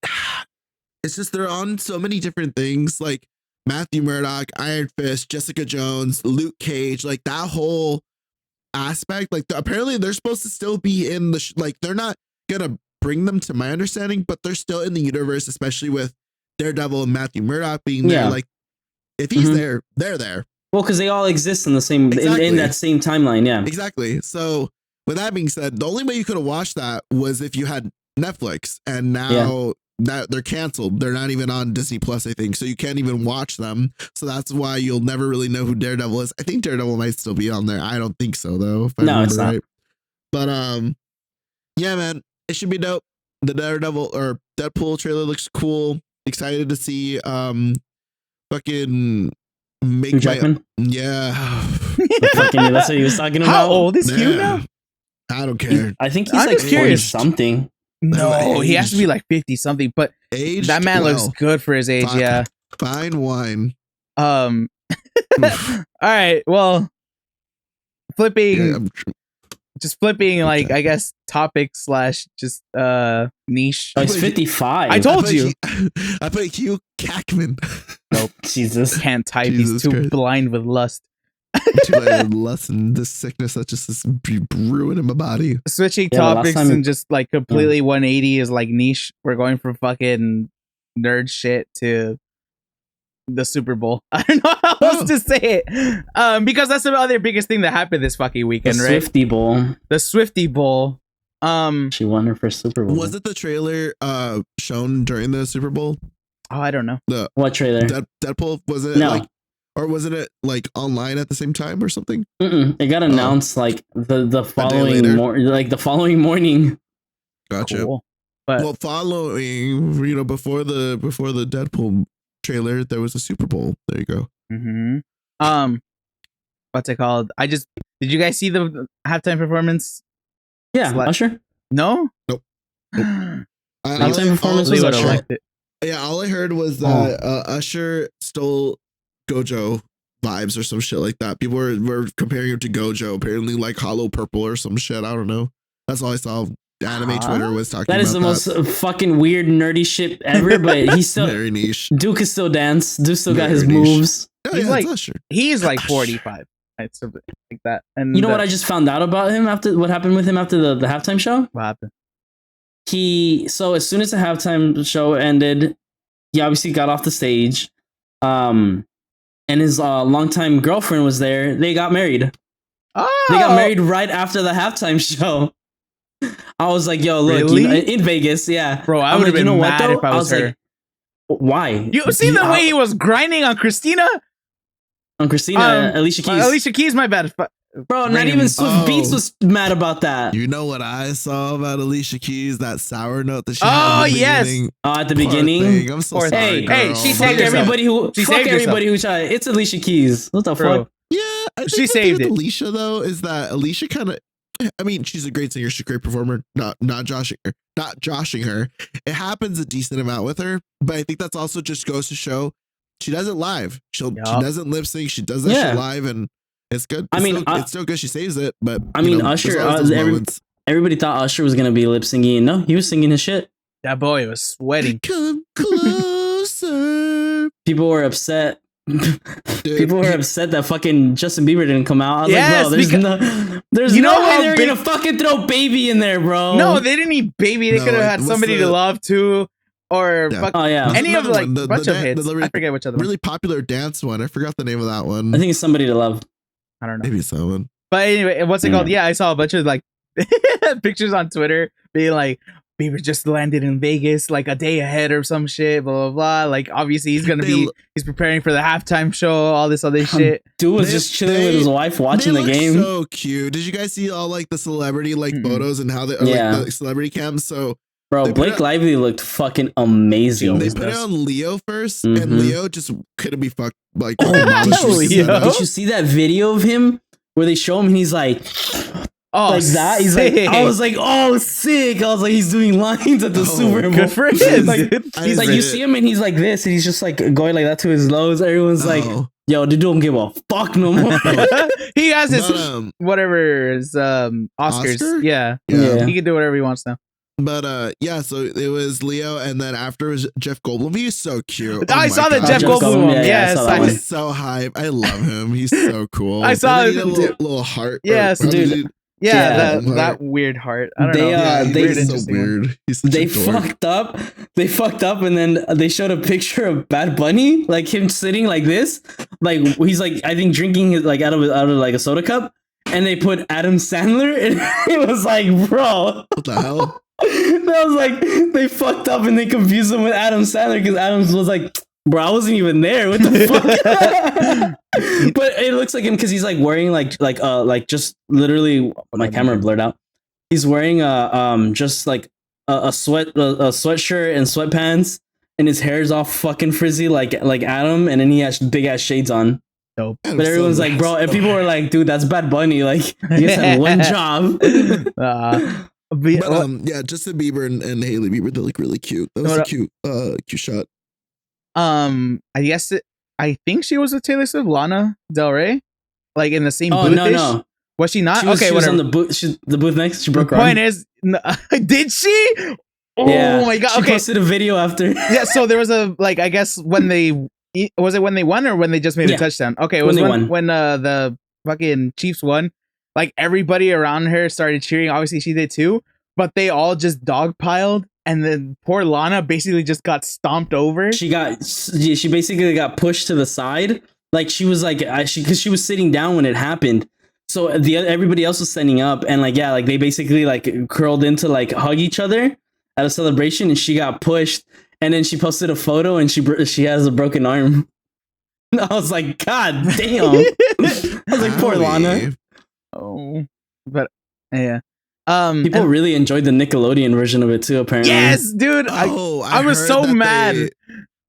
It's just they're on so many different things, like Matthew Murdock, Iron Fist, Jessica Jones, Luke Cage, like that whole aspect. Like apparently they're supposed to still be in the like they're not gonna bring them to my understanding, but they're still in the universe, especially with Daredevil and Matthew Murdock being there. Like if he's there, they're there. Well, because they all exist in the same in that same timeline. Yeah, exactly. So with that being said, the only way you could have watched that was if you had Netflix, and now. That they're canceled. They're not even on Disney Plus, I think. So you can't even watch them. So that's why you'll never really know who Daredevil is. I think Daredevil might still be on there. I don't think so though. If I no, it's not. Right. But yeah, man, it should be dope. The Daredevil or Deadpool trailer looks cool. Excited to see fucking make Hugh Jackman. Fucking, that's what he was talking about. How old is Hugh now? I don't care. I think he's like 40 something. No, he has to be like 50 something, but that man looks good for his age. Yeah. Fine wine. All right. Well, flipping like, I guess, topic / just niche. Oh, he's 55. I told you. I put Hugh Jackman. Nope. Jesus. Can't type. He's too blind with lust. Too blind with lust and this sickness that just is ruining my body. Switching topics and just like completely 180 is like niche. We're going from fucking nerd shit to the Super Bowl. I don't know how else to say it. Because that's the other biggest thing that happened this fucking weekend, the right? Swifty Bowl. The Swifty Bowl. She won her first Super Bowl. Was it the trailer shown during the Super Bowl? Oh, I don't know. What trailer? Deadpool, was it? No. Like, or was it like online at the same time or something? It got announced like the following the following morning. Gotcha. Cool. But Well, following, before the Deadpool trailer, there was a Super Bowl. There you go. What's it called? Did you guys see the halftime performance? Yeah, Usher. No. Nope. Halftime performance was Lee would've Usher. liked it. Yeah, all I heard was that Usher stole Gojo vibes or some shit like that. People were comparing him to Gojo, apparently like Hollow Purple or some shit. I don't know. That's all I saw. Anime Twitter was talking about That is the most fucking weird nerdy shit ever, but he's still very niche. Duke can still dance. Duke still got Very his niche. moves. Oh, He's yeah, like- it's Usher. He's like 45. It's something like that. And You know what I just found out about him after what happened with him after the halftime show? What happened? So as soon as the halftime show ended, he obviously got off the stage. And his longtime girlfriend was there. They got married. Oh, They got married right after the halftime show. I was like, yo, look, Really? in Vegas, yeah. Bro, I I'm would have like, been mad if I was her. like, why? You see the way he was grinding on Christina? On Christina, Alicia Keys. Alicia Keys, my bad. Bro, not Random. even Swift Oh. Beats was mad about that. You know what I saw about Alicia Keys? That sour note that she Oh, had in the yes. beginning. At the Poor beginning. thing. I'm so Poor sorry, thing. Hey, girl. she Fuck saved herself. everybody who She fuck saved everybody who tried. It's Alicia Keys. What the Bro. fuck? Yeah, I think She the thing saved with it. Alicia though is that Alicia kind of, I mean, she's a great singer, she's a great performer. Not joshing her. It happens a decent amount with her, but I think that's also just goes to show she does it live. She doesn't lip sync. She does that shit live, and it's good. It's still good. She saves it, but Usher. Everybody thought Usher was gonna be lip singing. No, he was singing his shit. That boy was sweating. Come closer. People were upset. Dude, People were upset that fucking Justin Bieber didn't come out. I was Yes, like, bro, there's You no know way how they were big- gonna fucking throw Baby in there, bro. No, they didn't need Baby. They No, could have had what's somebody the- to love too, or Yeah. fuck Oh yeah, any of another like one, the bunch of dan- hits. the really- I forget which other one. really popular dance one. I forgot the name of that one. I think it's Somebody to Love. I don't know. Maybe someone. But anyway, what's it Yeah. called? Yeah, I saw a bunch of like pictures on Twitter being like, Bieber just landed in Vegas like a day ahead or some shit, blah blah blah. Like obviously he's preparing for the halftime show, all this other shit. Dude was They- just chilling with his wife watching They the look game. So cute. Did you guys see all like the celebrity photos and how they Yeah. like the celebrity cams? So Bro, they put Blake it- Lively looked fucking amazing. they always put it does. on Leo 1st, Mhm. and Leo just couldn't be fucked. Like, Oh, fucking did, you modest. see, Leo. did you see that video of him where they show him and he's like Oh, like that? He's like, sick. I was like, oh, sick. I was like, he's doing lines at the Oh, Super Bowl. Good for him, Like, dude. I he's like, read you it. see him and he's like this, and he's just like going like that to his lows. Everyone's like, Oh. yo, dude, don't give a fuck no more. He has his But, whatever his Oscars. Oscar? Yeah. Yeah. He can do whatever he wants now. But yeah, so it was Leo, and then after it was Jeff Goldblum. He's so cute. Oh I my saw the God. Jeff Jeff Goldblum Goldblum, one. yeah, I Yes, saw that one. He's so hype. I love him. He's so cool. I saw And then it, he had a dude. little heart. Yes, or- dude. Yeah, Yeah. that weird heart. I don't They, know. Yeah, they- he's so interesting one. weird. He's such They a dork. fucked up. They fucked up, and then they showed a picture of Bad Bunny, like him sitting like this, like he's like I think drinking his, like out of like a soda cup, and they put Adam Sandler, and it was like, bro, What the hell? that was like they fucked up and they confused him with Adam Sandler because Adams was like, bro, I wasn't even there. What the fuck? But it looks like him because he's like wearing like just literally my camera blurred out. He's wearing just like a sweatshirt and sweatpants, and his hair's all fucking frizzy like Adam, and then he has big ass shades on. Dope. But everyone's like, bro, and people were like, dude, that's Bad Bunny. Like, he just had one job. But yeah, Justin Bieber and Hailey Bieber, they look really cute. That was a cute shot. I think she was with Taylor Swift, Lana Del Rey, like in the same Oh booth. no. Was she not? She was, okay, she was whatever. on the booth next. She The broke her arm. point is, did she? Oh Yeah. my god! She Okay, posted a video after. yeah. So there was a like, I guess when they when they won or when they just made a Yeah. touchdown. Okay, it When was they when won. when the fucking Chiefs won. Like everybody around her started cheering. Obviously, she did too. But they all just dogpiled, and then poor Lana basically just got stomped over. She basically got pushed to the side. Like she was like because she was sitting down when it happened. So everybody else was standing up, and like yeah, like they basically like curled into like hug each other at a celebration, and she got pushed, and then she posted a photo, and she has a broken arm. I was like, God damn! I was like, poor Lana. Oh, but yeah. People really enjoyed the Nickelodeon version of it too. Apparently, yes, dude. I was so mad.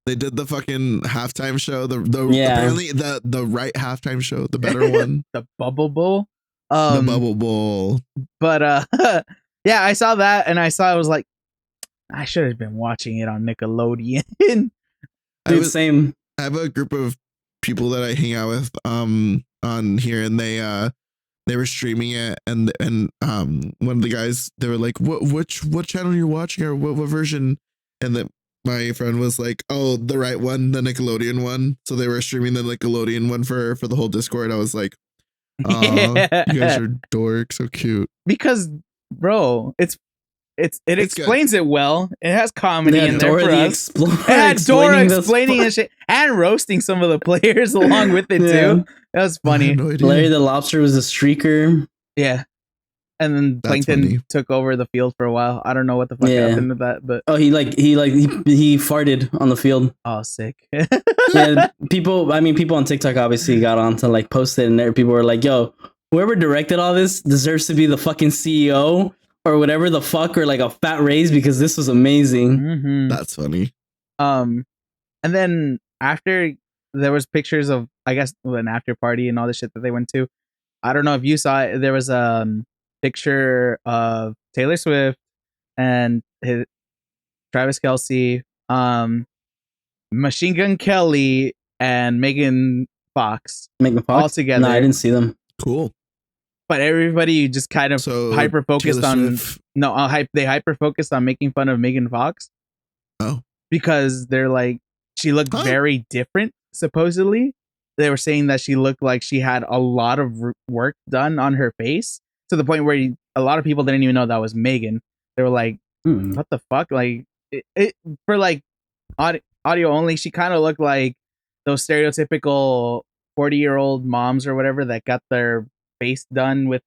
They did the fucking halftime show. Yeah. Apparently the right halftime show, the better one. The Bubble Bowl. The Bubble Bowl. But yeah, I saw that and I was like, I should have been watching it on Nickelodeon. Dude, same. I have a group of people that I hang out with on here, and they were streaming it, and one of the guys, they were like, what channel you're watching, or what version? And then my friend was like, oh, the right one, the Nickelodeon one. So they were streaming the Nickelodeon one for the whole Discord. I was like, oh, yeah. You guys are dorks, so cute. Because, bro, it explains it well. It has comedy in there Dora for us. It had Dora explaining and shit, and roasting some of the players along with it too. That was funny. No Larry the Lobster was a streaker. Yeah. And then Plankton took over the field for a while. I don't know what the fuck happened to that, but he farted on the field. Oh, sick. Yeah, people on TikTok obviously got on to like post it, and there people were like, "Yo, whoever directed all this deserves to be the fucking CEO or whatever the fuck, or like a fat raise, because this was amazing." Mm-hmm. That's funny. And then after, there was pictures of, I guess, an after party and all the shit that they went to. I don't know if you saw it. There was a picture of Taylor Swift and Travis Kelce, Machine Gun Kelly, and Megan Fox. All together. No, I didn't see them. Cool. But everybody just kind of hyper focused on they hyper focused on making fun of Megan Fox. Oh, because they're like, she looked very different. Supposedly, they were saying that she looked like she had a lot of work done on her face, to the point where a lot of people didn't even know that was Megan. They were like, what the fuck? Like, it for like audio only, she kind of looked like those stereotypical 40-year-old moms or whatever that got their face done with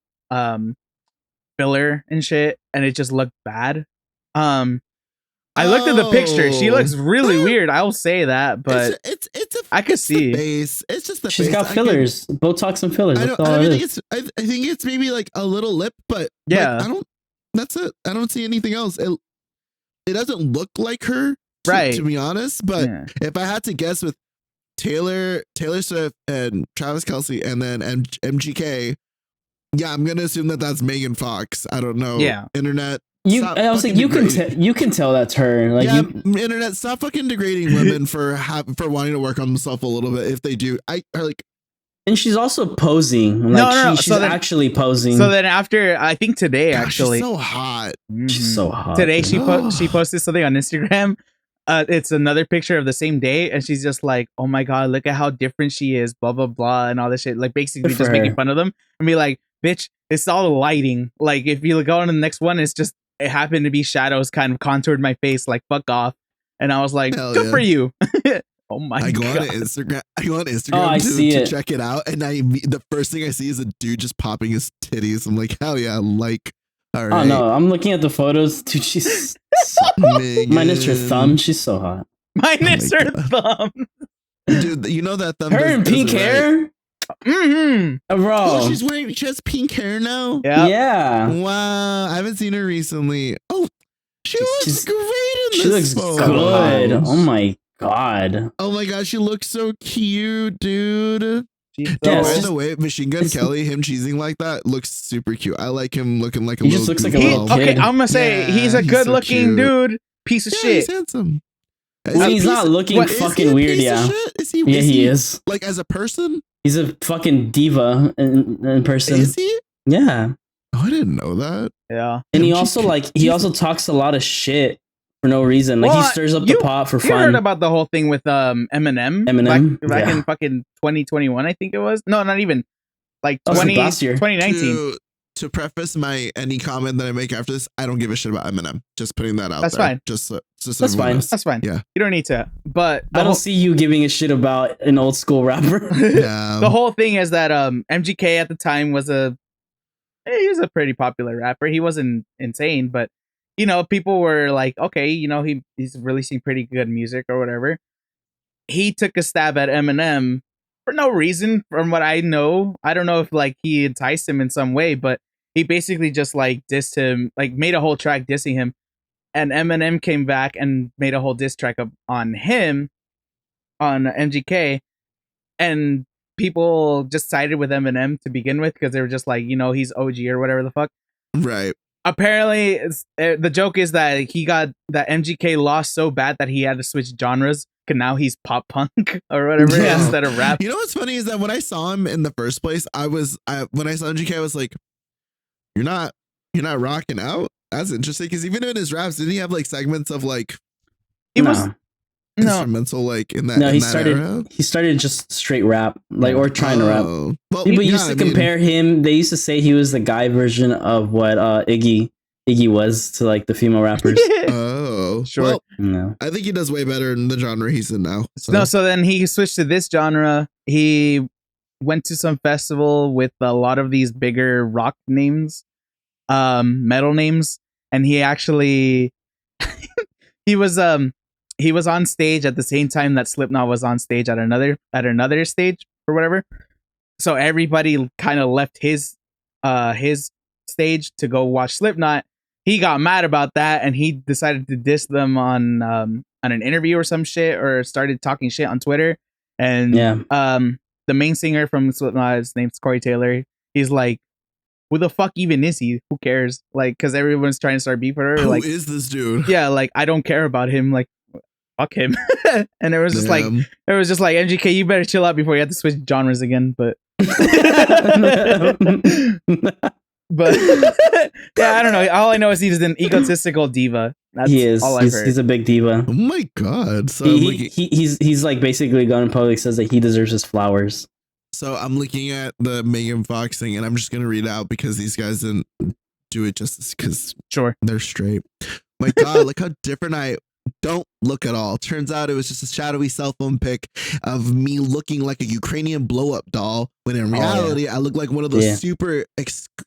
filler and shit, and it just looked bad. I looked at the picture. She looks really weird. I will say that, but I could see. Face. It's just the She's face. got fillers, Botox and fillers. I think it's maybe like a little lip, but yeah, like, that's it. I don't see anything else. It doesn't look like her, right? To be honest, but if I had to guess, with Taylor Swift and Travis Kelce and then MGK, yeah, I'm gonna assume that that's Megan Fox. I don't know. Yeah, internet. I was like, you can tell that's her. Like, yeah, internet, stop fucking degrading women for wanting to work on themselves a little bit. If they do, and she's also posing. Like, she's actually posing. So then after, I think today, actually, she's so hot. She's so hot. Today she posted something on Instagram. It's another picture of the same day, and she's just like, "Oh my god, look at how different she is," blah blah blah, and all this shit. Like, basically just making fun of them and be like, "Bitch, it's all lighting. Like, if you go on to the next one, it's just." It happened to be shadows kind of contoured my face, like, fuck off. And I was like, good for you. Oh my god. I go on Instagram to check it out, and the first thing I see is a dude just popping his titties. I'm like, hell yeah, like, all right. Oh no, I'm looking at the photos. Dude, she's minus her thumb. She's so hot. Minus her thumb. Dude, you know that thumb. Her in pink hair? Right. Mm-hmm. Bro. Oh, she has pink hair now? Yeah. Wow. I haven't seen her recently. Oh, she looks great in this. She looks good. Oh my god. Oh my god, she looks so cute, dude. By the way, Machine Gun Kelly, him cheesing like that, looks super cute. I like him looking like a he little. Just looks like a little kid. Okay, I'm gonna say he's a good looking dude. Piece of shit. He's handsome. He's not looking fucking weird, yeah. He is. Like, as a person? He's a fucking diva in person. Is he? Yeah. Oh, I didn't know that. Yeah. And he also talks a lot of shit for no reason. Like, he stirs up the pot for fun. You heard about the whole thing with Eminem? Back in fucking 2021, I think it was. No, not even. Like 2019. to preface my any comment that I make after this, I don't give a shit about Eminem. Just putting that out. That's there. fine. Just That's fine. That's fine. Yeah. You don't need to. But I don't see you giving a shit about an old school rapper. The whole thing is that MGK at the time was he was a pretty popular rapper. He wasn't insane, but you know, people were like, okay, you know, he's releasing pretty good music or whatever. He took a stab at Eminem for no reason, from what I know. I don't know if like he enticed him in some way, but he basically just like dissed him, like made a whole track dissing him. And Eminem came back and made a whole diss track on him, on MGK, and people just sided with Eminem to begin with because they were just like, you know, he's OG or whatever the fuck. Right. Apparently, the joke is that that MGK lost so bad that he had to switch genres. Cause now he's pop punk or whatever instead of rap. You know what's funny is that when I saw him in the first place, when I saw MGK, I was like, "You're not rocking out." That's interesting because even in his raps, didn't he have like segments of like instrumental like in that? No, in he that started. era? He started just straight rap, like or trying to rap. Well, People used to compare him. They used to say he was the guy version of what Iggy was to like the female rappers. Oh, sure. Well, No. I think he does way better in the genre he's in now. So. No, so then he switched to this genre. He went to some festival with a lot of these bigger rock names, metal names, and he actually he was on stage at the same time that Slipknot was on stage at another stage or whatever. So everybody kind of left his stage to go watch Slipknot. He got mad about that and he decided to diss them on an interview or some shit, or started talking shit on Twitter. And the main singer from Slipknot, his name's Corey Taylor. He's like, who the fuck even is he? Who cares? Like, because everyone's trying to start beef with her. Who like, is this dude? Yeah, like I don't care about him. Like, fuck him. And it was just like MGK, you better chill out before you have to switch genres again. But but yeah, I don't know. All I know is he's an egotistical diva. That's he is. All I've heard. He's a big diva. Oh my god! So he's like basically gone in public, says that he deserves his flowers. So I'm looking at the Megan Fox thing, and I'm just gonna read out because these guys didn't do it justice because they're straight. My god, look how different I don't look at all. Turns out it was just a shadowy cell phone pic of me looking like a Ukrainian blow-up doll, when in reality I look like one of those super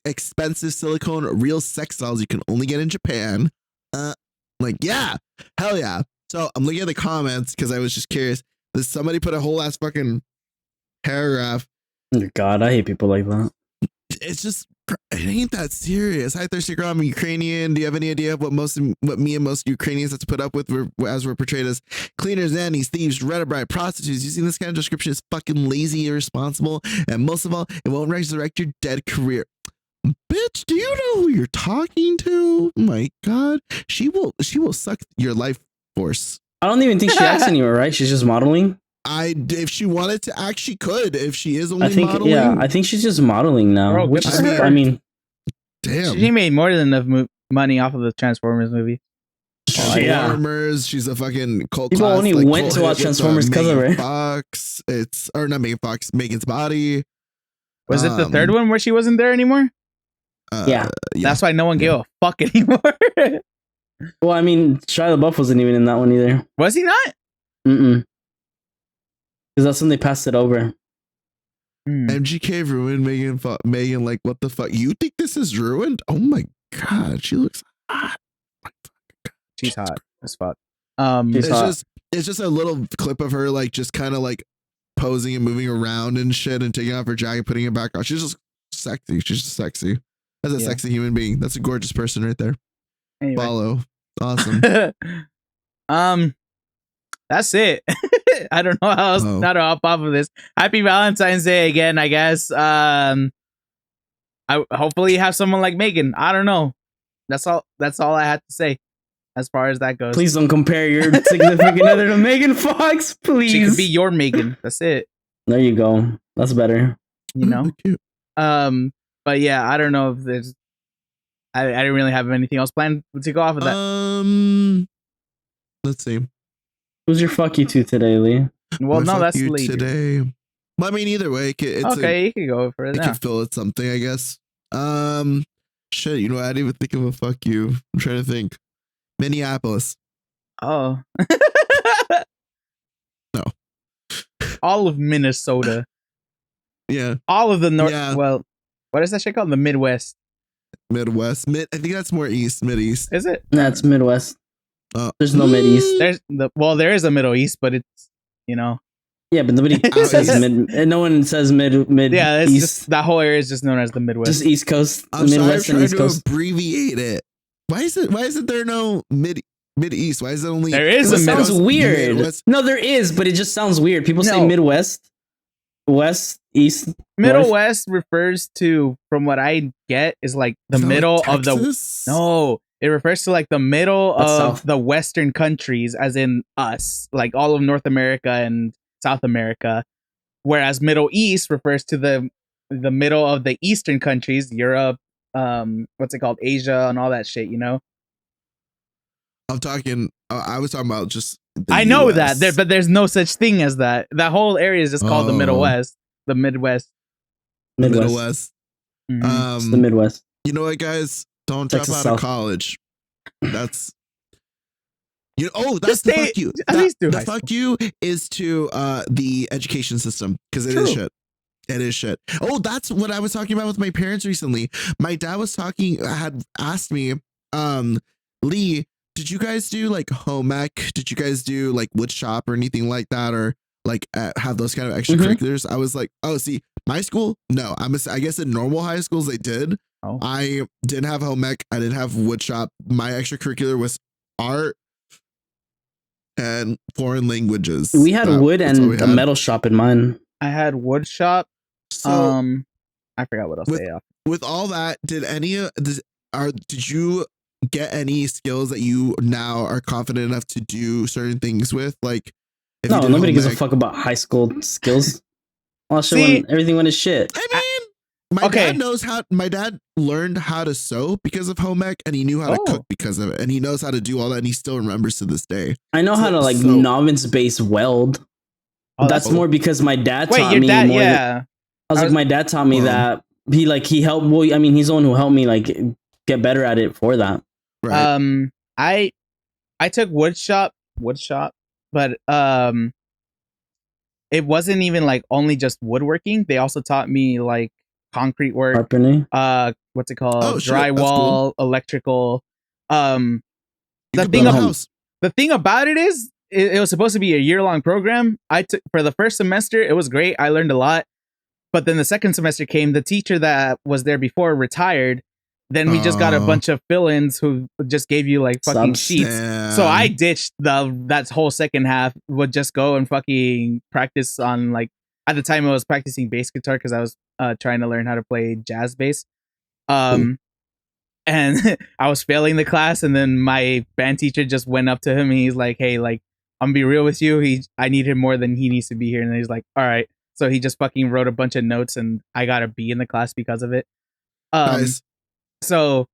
expensive silicone real sex dolls you can only get in Japan. Hell yeah. So I'm looking at the comments because I was just curious. Somebody put a whole ass fucking paragraph. God, I hate people like that. It's just, it ain't that serious. Hi, Thirsty Girl, I'm Ukrainian. Do you have any idea of what me and most Ukrainians have to put up with as we're portrayed as cleaners, nannies, thieves, red-bride, prostitutes? Using this kind of description is fucking lazy, irresponsible, and most of all, it won't resurrect your dead career. Bitch, do you know who you're talking to? Oh my god, she will suck your life force. I don't even think she acts anywhere, right? She's just modeling. If she wanted to act, she could. If she is only modeling, I think she's just modeling now. Bro, which is, I mean, damn, she made more than enough money off of the Transformers movie. Transformers, she's a fucking cult. People only went to watch Transformers because of her. Fox, not Megan Fox, Megan's Body. Was it the third one where she wasn't there anymore? Yeah, that's why no one gave a fuck anymore. Well, I mean, Shia LaBeouf wasn't even in that one either. Was he not? Because that's when they passed it over. MGK ruined Megan. Like, what the fuck? You think this is ruined? Oh my god, she looks hot. She's hot as fuck. It's just a little clip of her like just kind of like posing and moving around and shit and taking off her jacket, putting it back on. She's just sexy. She's just sexy. That's a sexy human being. That's a gorgeous person right there. Anyway. Follow. Awesome. That's it. I don't know how else not to hop off of this. Happy Valentine's Day again, I guess. I hopefully have someone like Megan. I don't know. That's all I had to say as far as that goes. Please don't compare your significant other to Megan Fox, please. She could be your Megan. That's it. There you go. That's better. You know? But yeah, I don't know if there's I didn't really have anything else planned to go off of that. Let's see. Who's your fuck you to today, Lee? Well, no, that's Lee today. Well, I mean, either way, you can go for it. It can fill it something, I guess. Shit. You know, I didn't even think of a fuck you. I'm trying to think. Minneapolis. Oh. No. All of Minnesota. Yeah. All of the North. Yeah. Well, what is that shit called? The Midwest. Midwest. I think that's more east. Mid east. Is it? That's Midwest. There's no Mid East. There is a Middle East, but it's, you know. Yeah, but nobody says mid. No one says mid. Yeah, it's East. just that whole area is just known as the Midwest. Just East Coast, I'm Midwest, sorry, and I'm East trying Coast. to abbreviate it. Why isn't there no mid east? Why is it only? There is It sounds weird. Midwest? No, there is, but it just sounds weird. People say Midwest, West, East. Middle North. West refers to, from what I get, is like the middle like of the. No, it refers to like the middle That's of South. the Western countries, as in us, like all of North America and South America. Whereas Middle East refers to the middle of the Eastern countries, Europe, what's it called, Asia, and all that shit. You know. I'm talking. I was talking about just. I know US. that, but there's no such thing as that. That whole area is just called the Middle West, the Midwest. The Middle West. Mhm. It's the Midwest. You know what, guys? Don't Texas drop out South. of college. That's. That's Just the stay- fuck you. at least do The high fuck you is to the education system, because it is True. shit. It is shit. Oh, that's what I was talking about with my parents recently. My dad had asked me, Lee, did you guys do like home ec? Did you guys do like wood shop or anything like that, or like have those kind of extracurriculars? I was like, oh, see, my school, no. I guess in normal high schools they did. Oh. I didn't have home ec. I didn't have wood shop. My extracurricular was art and foreign languages. We had wood that's what and we a had. metal shop in mine. I had wood shop. So I forgot what else with- they have. with all that, did you get any skills that you now are confident enough to do certain things with? Like, if you No, did nobody home gives a ec- fuck about high school skills. All shit See- when everything went to shit. I mean, my Okay. dad knows how. My dad learned how to sew because of home ec, and he knew how to Oh. cook because of it, and he knows how to do all that, and he still remembers to this day. I know how to like So- novice base weld. Oh, That's more because my dad Wait, taught your me dad? more. Yeah. I was like, my dad taught me that he helped. Well, I mean, he's the one who helped me like get better at it for that. Right. I took wood shop, but it wasn't even like only just woodworking. They also taught me like concrete work, Carpentry. what's it called? Oh, shit, that's Drywall, electrical. You The could thing build a ab- house. the thing about it is it was supposed to be a year-long program. I took for the first semester, it was great. I learned a lot. But then the second semester came, the teacher that was there before retired. Then we just got a Oh. bunch of fill-ins who just gave you like fucking Subs. sheets. So I ditched that whole second half. Would just go and fucking practice on, like, at the time I was practicing bass guitar because I was trying to learn how to play jazz bass. And I was failing the class, and then my band teacher just went up to him and he's like, "Hey, like, I'm gonna be real with you. I need him more than he needs to be here." And he's like, "All right." So he just fucking wrote a bunch of notes, and I got a B in the class because of it. Nice. So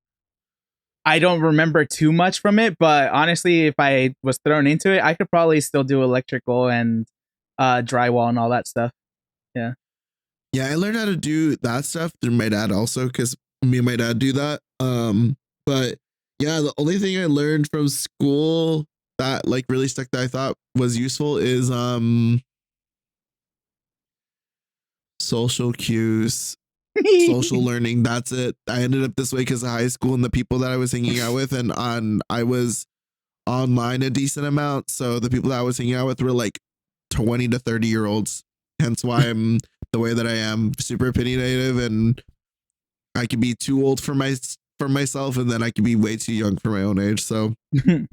I don't remember too much from it, but honestly, if I was thrown into it, I could probably still do electrical and drywall and all that stuff. Yeah, I learned how to do that stuff through my dad also, because me and my dad do that. But yeah, the only thing I learned from school that like really stuck that I thought was useful is social cues, social learning. That's it. I ended up this way because of high school and the people that I was hanging out with, and I was online a decent amount. So the people that I was hanging out with were like 20 to 30-year-olds. Hence why I'm the way that I am, super opinionative, and I could be too old for myself, and then I could be way too young for my own age. So I think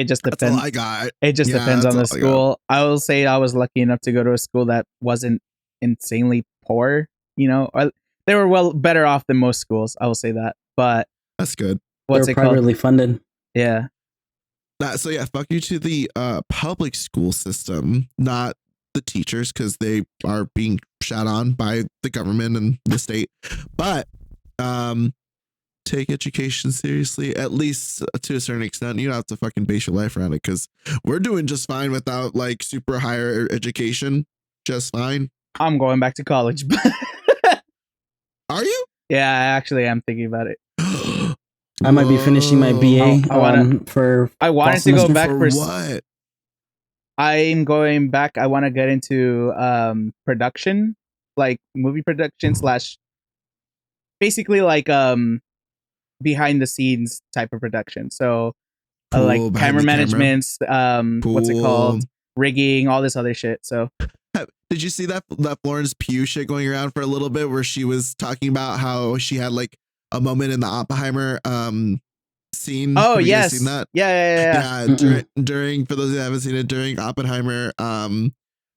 it just that's depends. all I got. It just Yeah, depends on the that's all I got. school. I will say I was lucky enough to go to a school that wasn't insanely poor. You know, they were better off than most schools. I will say that. But That's good. what's They're it called? privately funded. Yeah. So yeah, fuck you to the public school system, not the teachers, because they are being shat on by the government and the state. But take education seriously, at least to a certain extent. You don't have to fucking base your life around it, because we're doing just fine without like super higher education. Just fine. I'm going back to college. Are you? Yeah, I actually am thinking about it. I might be finishing my BA I wanted to go back for what? I'm going back. I want to get into production, like movie production slash basically like behind the scenes type of production. So like camera management, what's it called? Rigging, all this other shit. So did you see that Florence Pugh shit going around for a little bit where she was talking about how she had like a moment in the Oppenheimer scene? Oh, have you yes. guys seen that? Yeah. During for those who haven't seen it, during Oppenheimer, her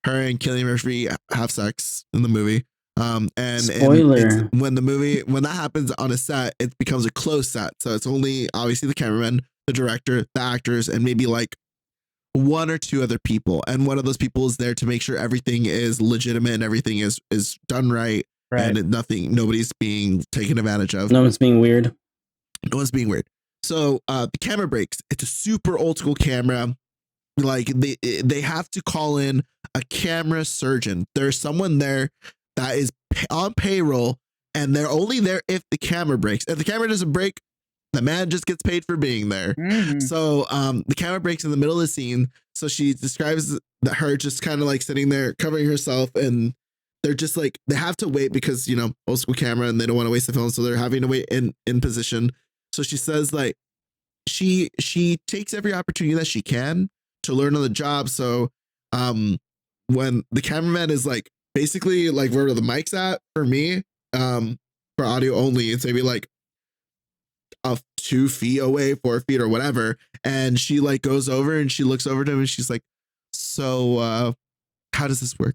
and Cillian Murphy have sex in the movie. And spoiler, when that happens on a set, it becomes a closed set. So it's only obviously the cameraman, the director, the actors, and maybe like one or two other people. And one of those people is there to make sure everything is legitimate and everything is done right. And nobody's being taken advantage of. No one's being weird. No one's being weird. So the camera breaks. It's a super old school camera. Like they have to call in a camera surgeon. There's someone there that is on payroll, and they're only there if the camera breaks. If the camera doesn't break, the man just gets paid for being there. Mm-hmm. So the camera breaks in the middle of the scene. So she describes that her just kind of like sitting there covering herself, and they're just like, they have to wait because, you know, old school camera and they don't want to waste the film. So they're having to wait in position. So she says like she takes every opportunity that she can to learn on the job. So when the cameraman is like basically like where are the mics at for me, for audio only, it's maybe like 2 feet away, 4 feet or whatever. And she like goes over and she looks over to him and she's like, so how does this work?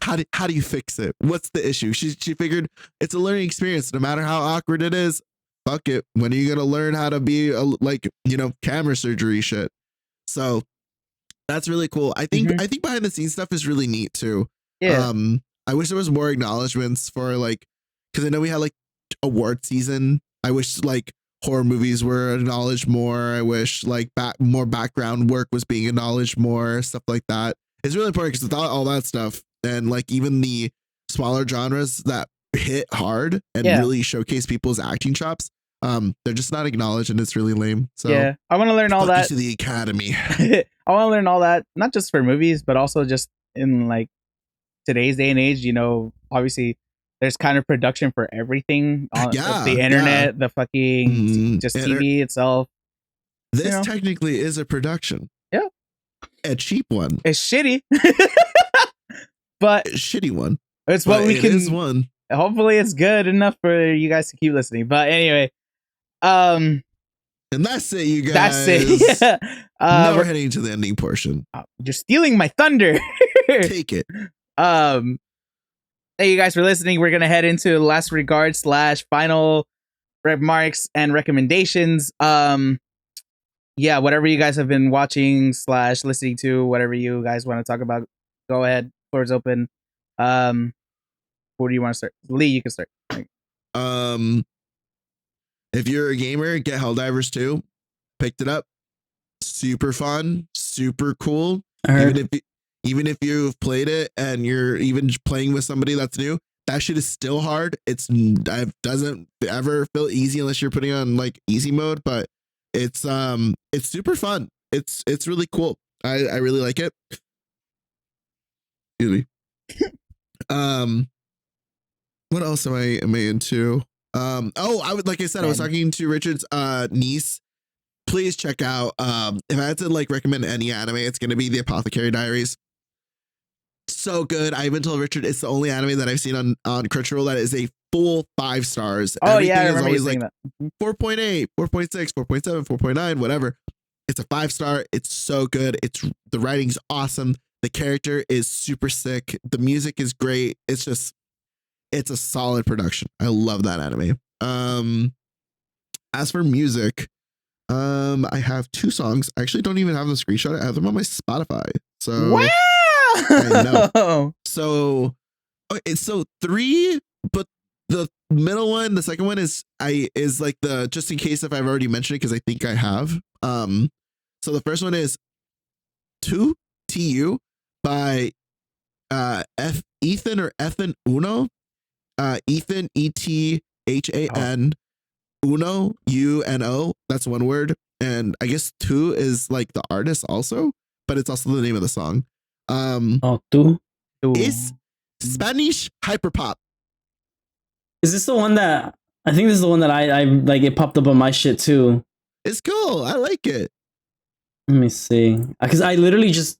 How do you fix it? What's the issue? She figured it's a learning experience. No matter how awkward it is, fuck it. When are you gonna learn how to be like, you know, camera surgery shit? So that's really cool. I think behind the scenes stuff is really neat too. Yeah. I wish there was more acknowledgments for like, because I know we had like award season. I wish like horror movies were acknowledged more. I wish like more background work was being acknowledged more, stuff like that. It's really important because without all that stuff and like even the smaller genres that hit hard and really showcase people's acting chops, they're just not acknowledged, and it's really lame. So yeah, I want to learn all that to the Academy. I want to learn all that, not just for movies, but also just in like today's day and age. You know, obviously there's kind of production for everything on the internet, the fucking just TV itself. This technically is a production. Yeah, a cheap one. It's shitty, but a shitty one. It's what we can. It is one. Hopefully, it's good enough for you guys to keep listening. But anyway, and that's it, you guys. That's it. Yeah. Now we're heading to the ending portion. You're stealing my thunder. Take it. Thank you guys for listening. We're gonna head into last regards / final remarks and recommendations. Yeah, whatever you guys have been watching / listening to, whatever you guys want to talk about, go ahead. Floor is open. Where do you want to start? Lee, you can start. If you're a gamer, get Helldivers 2. Picked it up. Super fun, super cool. Even if you've played it and you're even playing with somebody that's new, that shit is still hard. It doesn't ever feel easy unless you're putting on like easy mode, but it's super fun. It's really cool. I really like it. Excuse me. What else am I into? Like I said, I was talking to Richard's niece. Please check out if I had to like recommend any anime, it's gonna be the Apothecary Diaries. So good. I even told Richard it's the only anime that I've seen on Crunchyroll that is a full 5 stars. Oh, everything I remember is always like 4.8, 4.6, 4.7, 4.9, whatever. It's a 5-star. It's so good. The writing's awesome. The character is super sick. The music is great. It's a solid production. I love that anime. As for music, I have 2 songs. I actually don't even have them screenshot. I have them on my Spotify. So wow. I know. So it's 3, but the middle one, the second one is like the just in case if I've already mentioned it because I think I have. So the first one is 2 TU by Ethan or Ethan Uno. Ethan ET HAN Uno, UNO. That's one word. And I guess two is like the artist also, but it's also the name of the song. Oh, tú. It's Spanish hyperpop. Is this the one that I think this is the one that I like? It popped up on my shit too. It's cool. I like it. Let me see, because I literally just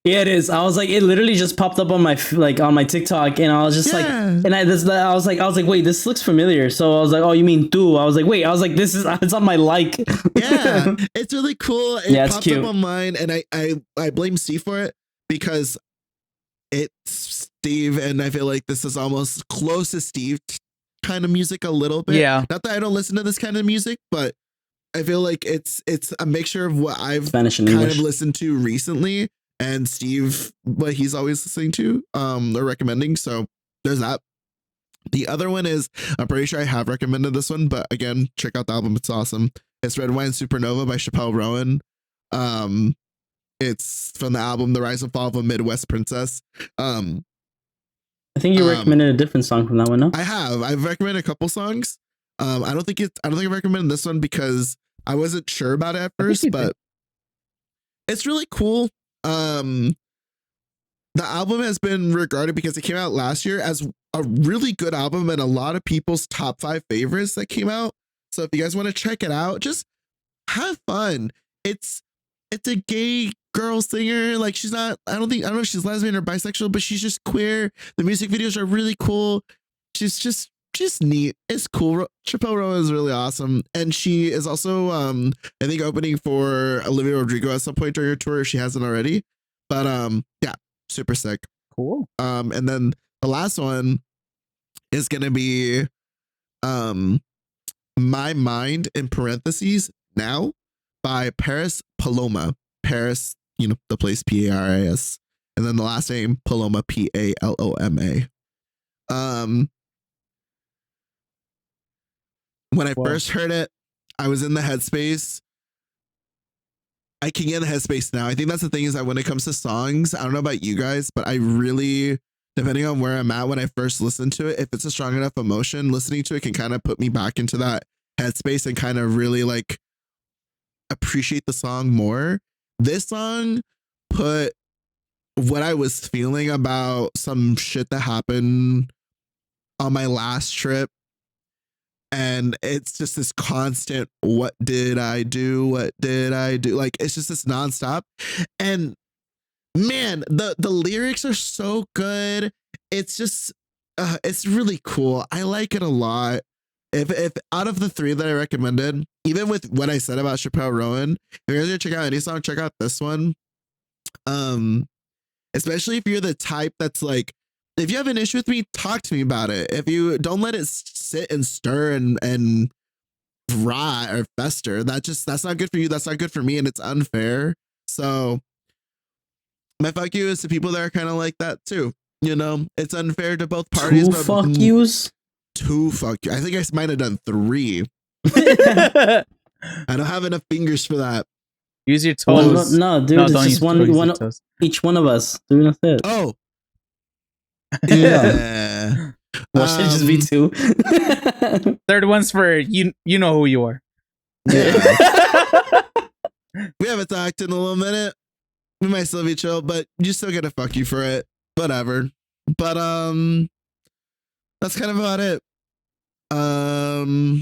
yeah, it is. I was like, it literally just popped up on my like on my TikTok, and I was just like, and I was like, wait, this looks familiar. So I was like, oh, you mean tú? I was like, wait, I was like, this is it's on my like. Yeah, it's really cool. It it's popped cute. up on mine, and I blame Steve for it because it's Steve, and I feel like this is almost close to Steve kind of music a little bit. Yeah. Not that I don't listen to this kind of music, but I feel like it's a mixture of what I've Spanish and kind English. of listened to recently, and Steve, what he's always listening to, or recommending. So there's that. The other one is, I'm pretty sure I have recommended this one, but again, check out the album. It's awesome. It's Red Wine Supernova by Chappelle Rowan. It's from the album The Rise and Fall of a Midwest Princess. I think you recommended a different song from that one, no? I've recommended a couple songs. I don't think I recommended this one because I wasn't sure about it at first, but it's really cool. The album has been regarded, because it came out last year, as a really good album and a lot of people's top 5 favorites that came out. So if you guys want to check it out, just have fun. It's a gay girl singer. Like, she's not, I don't know if she's lesbian or bisexual, but she's just queer. The music videos are really cool. She's just neat. It's cool. Chappelle Rowan is really awesome. And she is also, I think, opening for Olivia Rodrigo at some point during her tour, if she hasn't already. But yeah, super sick. Cool. And then the last one is gonna be My Mind in parentheses Now by Paris Paloma. Paris, the place Paris, and then the last name Paloma, Paloma. When I first heard it, I was in the headspace. I can get in the headspace now. I think that's the thing, is that when it comes to songs, I don't know about you guys, but I really, depending on where I'm at when I first listen to it, if it's a strong enough emotion, listening to it can kind of put me back into that headspace and kind of really like appreciate the song more. This song put what I was feeling about some shit that happened on my last trip. And it's just this constant, what did I do? What did I do? Like, it's just this nonstop. And man, the lyrics are so good. It's just, it's really cool. I like it a lot. If out of the 3 that I recommended, even with what I said about Chappelle Rowan, if you're gonna check out any song, check out this one. Especially if you're the type that's like, if you have an issue with me, talk to me about it. If you don't let it sit and stir and rot or fester, that's not good for you. That's not good for me, and it's unfair. So my fuck you is to people that are kind of like that too. It's unfair to both parties. 2 fuck yous. 2 fuck you. I think I might have done 3. I don't have enough fingers for that. Use your toes. No, dude, it's just one each one of us. Dude, that's it. Oh. Yeah. Well, should just be 2. Third one's for you know who you are. Yeah. We haven't talked in a little minute. We might still be chill, but you still get a fuck you for it. Whatever. But that's kind of about it. Oh,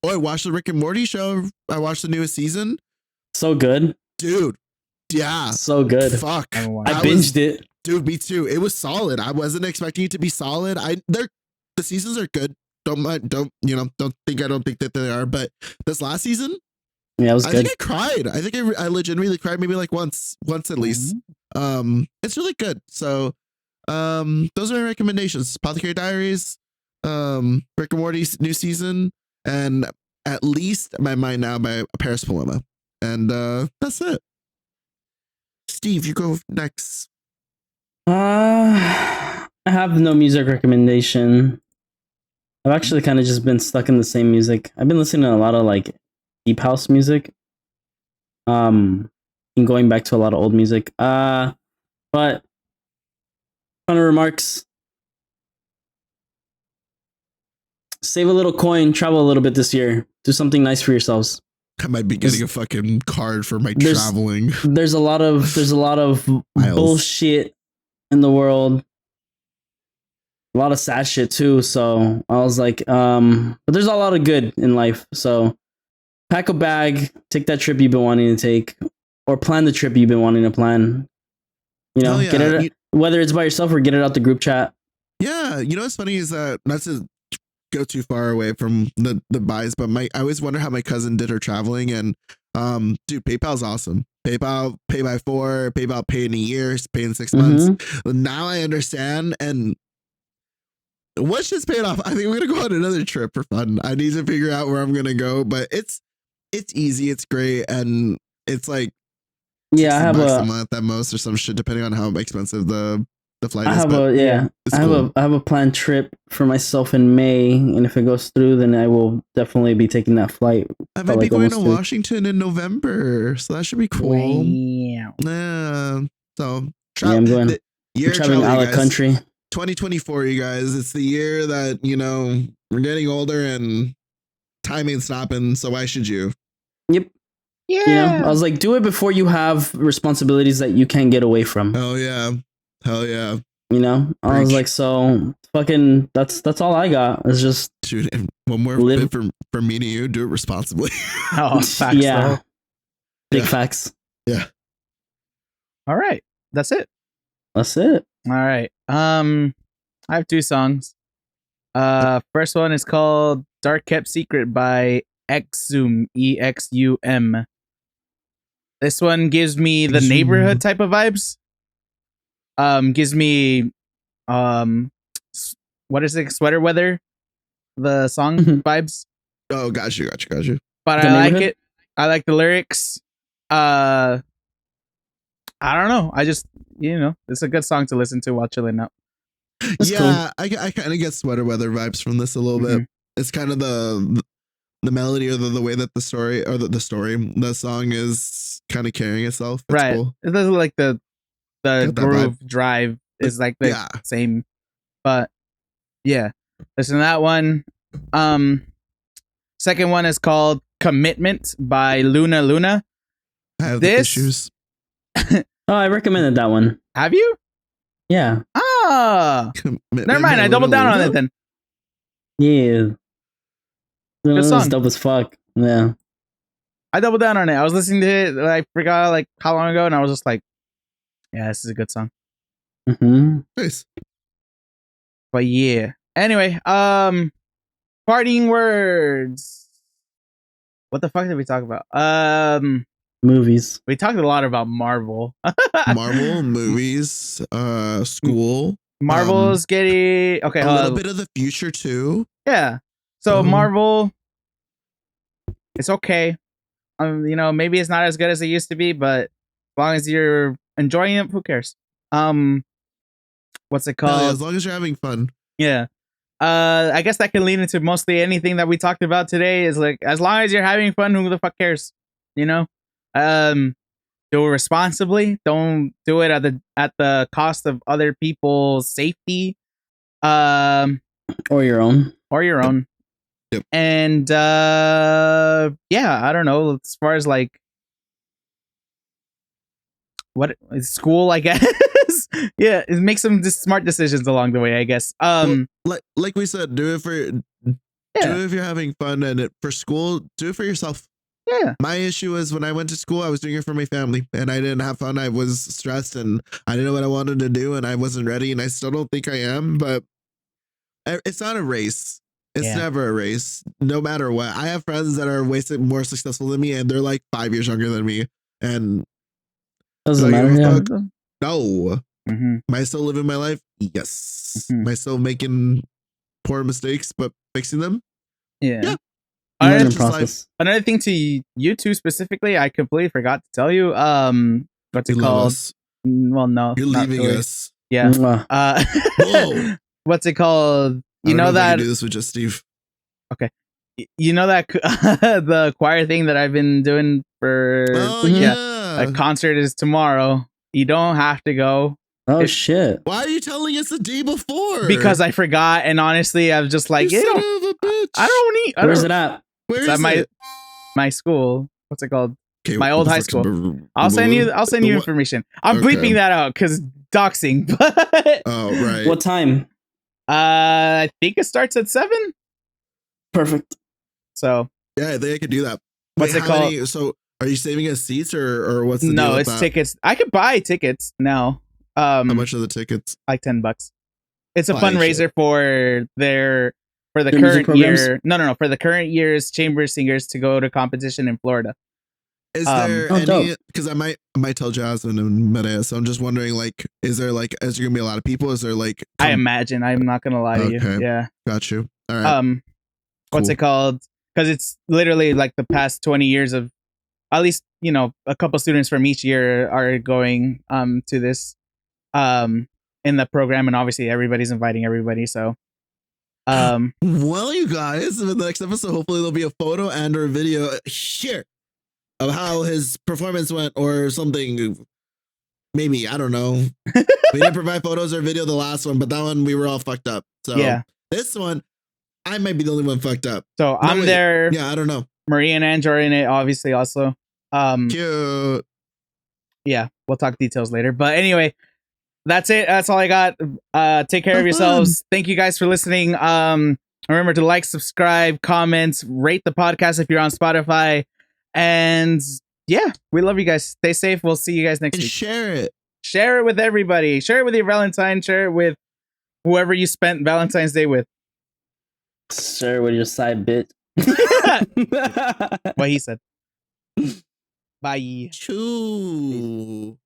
I watched the Rick and Morty show. I watched the newest season. So good. Dude. Yeah. So good. Fuck. I binged it. Dude, me too. It was solid. I wasn't expecting it to be solid. The seasons are good. Don't think that they are, but this last season, yeah, it was good. I think I cried. I think I legitimately cried maybe like once at least. It's really good. So those are my recommendations. Apothecary Diaries, Rick and Morty's new season, and at least My Mind Now by Paris Paloma. And that's it. Steve, you go next. I have no music recommendation. I've actually kind of just been stuck in the same music. I've been listening to a lot of like deep house music. And going back to a lot of old music. But final remarks. Save a little coin, travel a little bit this year. Do something nice for yourselves. I might be getting a fucking card for my There's- traveling. There's a lot of Miles. bullshit in the world. A lot of sad shit too. So I was like, but there's a lot of good in life. So pack a bag, take that trip you've been wanting to take, or plan the trip you've been wanting to plan. You know, Hell yeah. get it whether it's by yourself or get it out the group chat. Yeah, you know what's funny is that, not to go too far away from the buys, but I always wonder how my cousin did her traveling, and dude, PayPal's awesome. PayPal, pay by 4, PayPal, pay in a year, pay in 6 months. Now I understand, and once shit's paid off, I think we're gonna go on another trip for fun. I need to figure out where I'm gonna go, but it's easy, it's great, and it's like Yeah, I have a month at most or some shit, depending on how expensive the flight is. I have a planned trip for myself in May, and if it goes through, then I will definitely be taking that flight. I might be going to Washington in November, so that should be cool. Wow. Yeah. So I'm going. We're traveling out of the country. 2024, you guys. It's the year that, you know, we're getting older and time ain't stopping. So why should you? Yep. Yeah. You know, I was like, do it before you have responsibilities that you can't get away from. Oh yeah. Hell yeah. You know, I was like, so fucking that's all I got. It's just, dude, and one more bit for me to you, do it responsibly. Oh, facts, yeah. though. Big facts. Yeah. All right. That's it. That's it. All right. I have 2 songs. First one is called Dark Kept Secret by Exum, EXUM. This one gives me the neighborhood type of vibes. Gives me what is it? Sweater weather, the song vibes. Oh, got you. But I like it. I like the lyrics. I don't know. I just, you know, it's a good song to listen to while chilling out. That's cool. I kind of get sweater weather vibes from this a little bit. It's kind of the melody or the way that the story or the song is kind of carrying itself. It's right. Cool. It doesn't like the groove drive is like the same, but yeah, listen to that one. Second one is called Commitment by Luna. I have the issues. Oh, I recommended that one. Have you? Yeah. Ah, never mind. I doubled down on it then. Yeah. Good song. It's dope as fuck. Yeah. I doubled down on it. I was listening to it. I forgot like how long ago, and I was just like, "Yeah, this is a good song." Nice. But yeah. Anyway, parting words. What the fuck did we talk about? Movies. We talked a lot about Marvel. Marvel movies, school. Marvel's getting okay. A little bit of the future too. Yeah. So Marvel, it's okay. You know, maybe it's not as good as it used to be, but as long as you're enjoying it, who cares? What's it called? As long as you're having fun. Yeah. I guess that can lead into mostly anything that we talked about today. Is like, as long as you're having fun, who the fuck cares? You know. Do it responsibly. Don't do it at the cost of other people's safety. Or your own. Yep. And yeah, I don't know. As far as like what is school, I guess. Yeah, make some smart decisions along the way, I guess. Well, like we said, do it do it if you're having fun, and for school, do it for yourself. Yeah. My issue is when I went to school, I was doing it for my family, and I didn't have fun. I was stressed, and I didn't know what I wanted to do, and I wasn't ready, and I still don't think I am. But it's not a race. It's never a race, no matter what. I have friends that are way more successful than me, and they're like 5 years younger than me, and doesn't matter. Yeah. No. Am I still living my life? Yes. Am I still making poor mistakes but fixing them? Yeah. Another thing to you two specifically, I completely forgot to tell you. What's it called? Well, no, you're leaving us. Yeah. Whoa. What's it called? You know that I can do this with just Steve. Okay. You know that the choir thing that I've been doing for a concert is tomorrow. You don't have to go. Oh shit! Why are you telling us the day before? Because I forgot, and honestly, I was just like, son of a bitch. I don't need. Where's it at? Where It's is at my it? my school. What's it called? Okay, My what old the high fuck's school. I'll send you information. I'm Okay. bleeping that out because doxing. But Oh, right. What time? I think it starts at 7. Perfect. So Yeah, I think I could do that. What's it how called? So are you saving us seats or what's the deal no, with it's that? tickets. I could buy tickets now. How much are the tickets? Like $10. It's a Oh, fundraiser for the Their current music programs? year. No, for the current year's chamber singers to go to competition in Florida. Is there Oh, any? dope. Because I might tell Jasmine and Medea, so I'm just wondering, like, is there gonna be a lot of people? Is there like? I imagine. I'm not gonna lie to you. Okay. Yeah. Got you. All right. What's Cool. it called? Because it's literally like the past 20 years of, at least a couple students from each year are going to this in the program, and obviously everybody's inviting everybody. So Well, you guys, in the next episode, hopefully there'll be a photo and or a video here of how his performance went or something. Maybe, I don't know. We didn't provide photos or video the last one, but that one we were all fucked up. So yeah. this one, I might be the only one fucked up. So I'm there. Yeah, I don't know. Marie and Andrew are in it, obviously, also. Cute. Yeah, we'll talk details later. But anyway, that's it. That's all I got. Take care of yourselves. Thank you guys for listening. Remember to like, subscribe, comment, rate the podcast if you're on Spotify. And yeah, we love you guys. Stay safe. We'll see you guys next And week. share it. Share it with everybody. Share it with your Valentine. Share it with whoever you spent Valentine's Day with. Sir, with your side bit. What he said. Bye. Choo.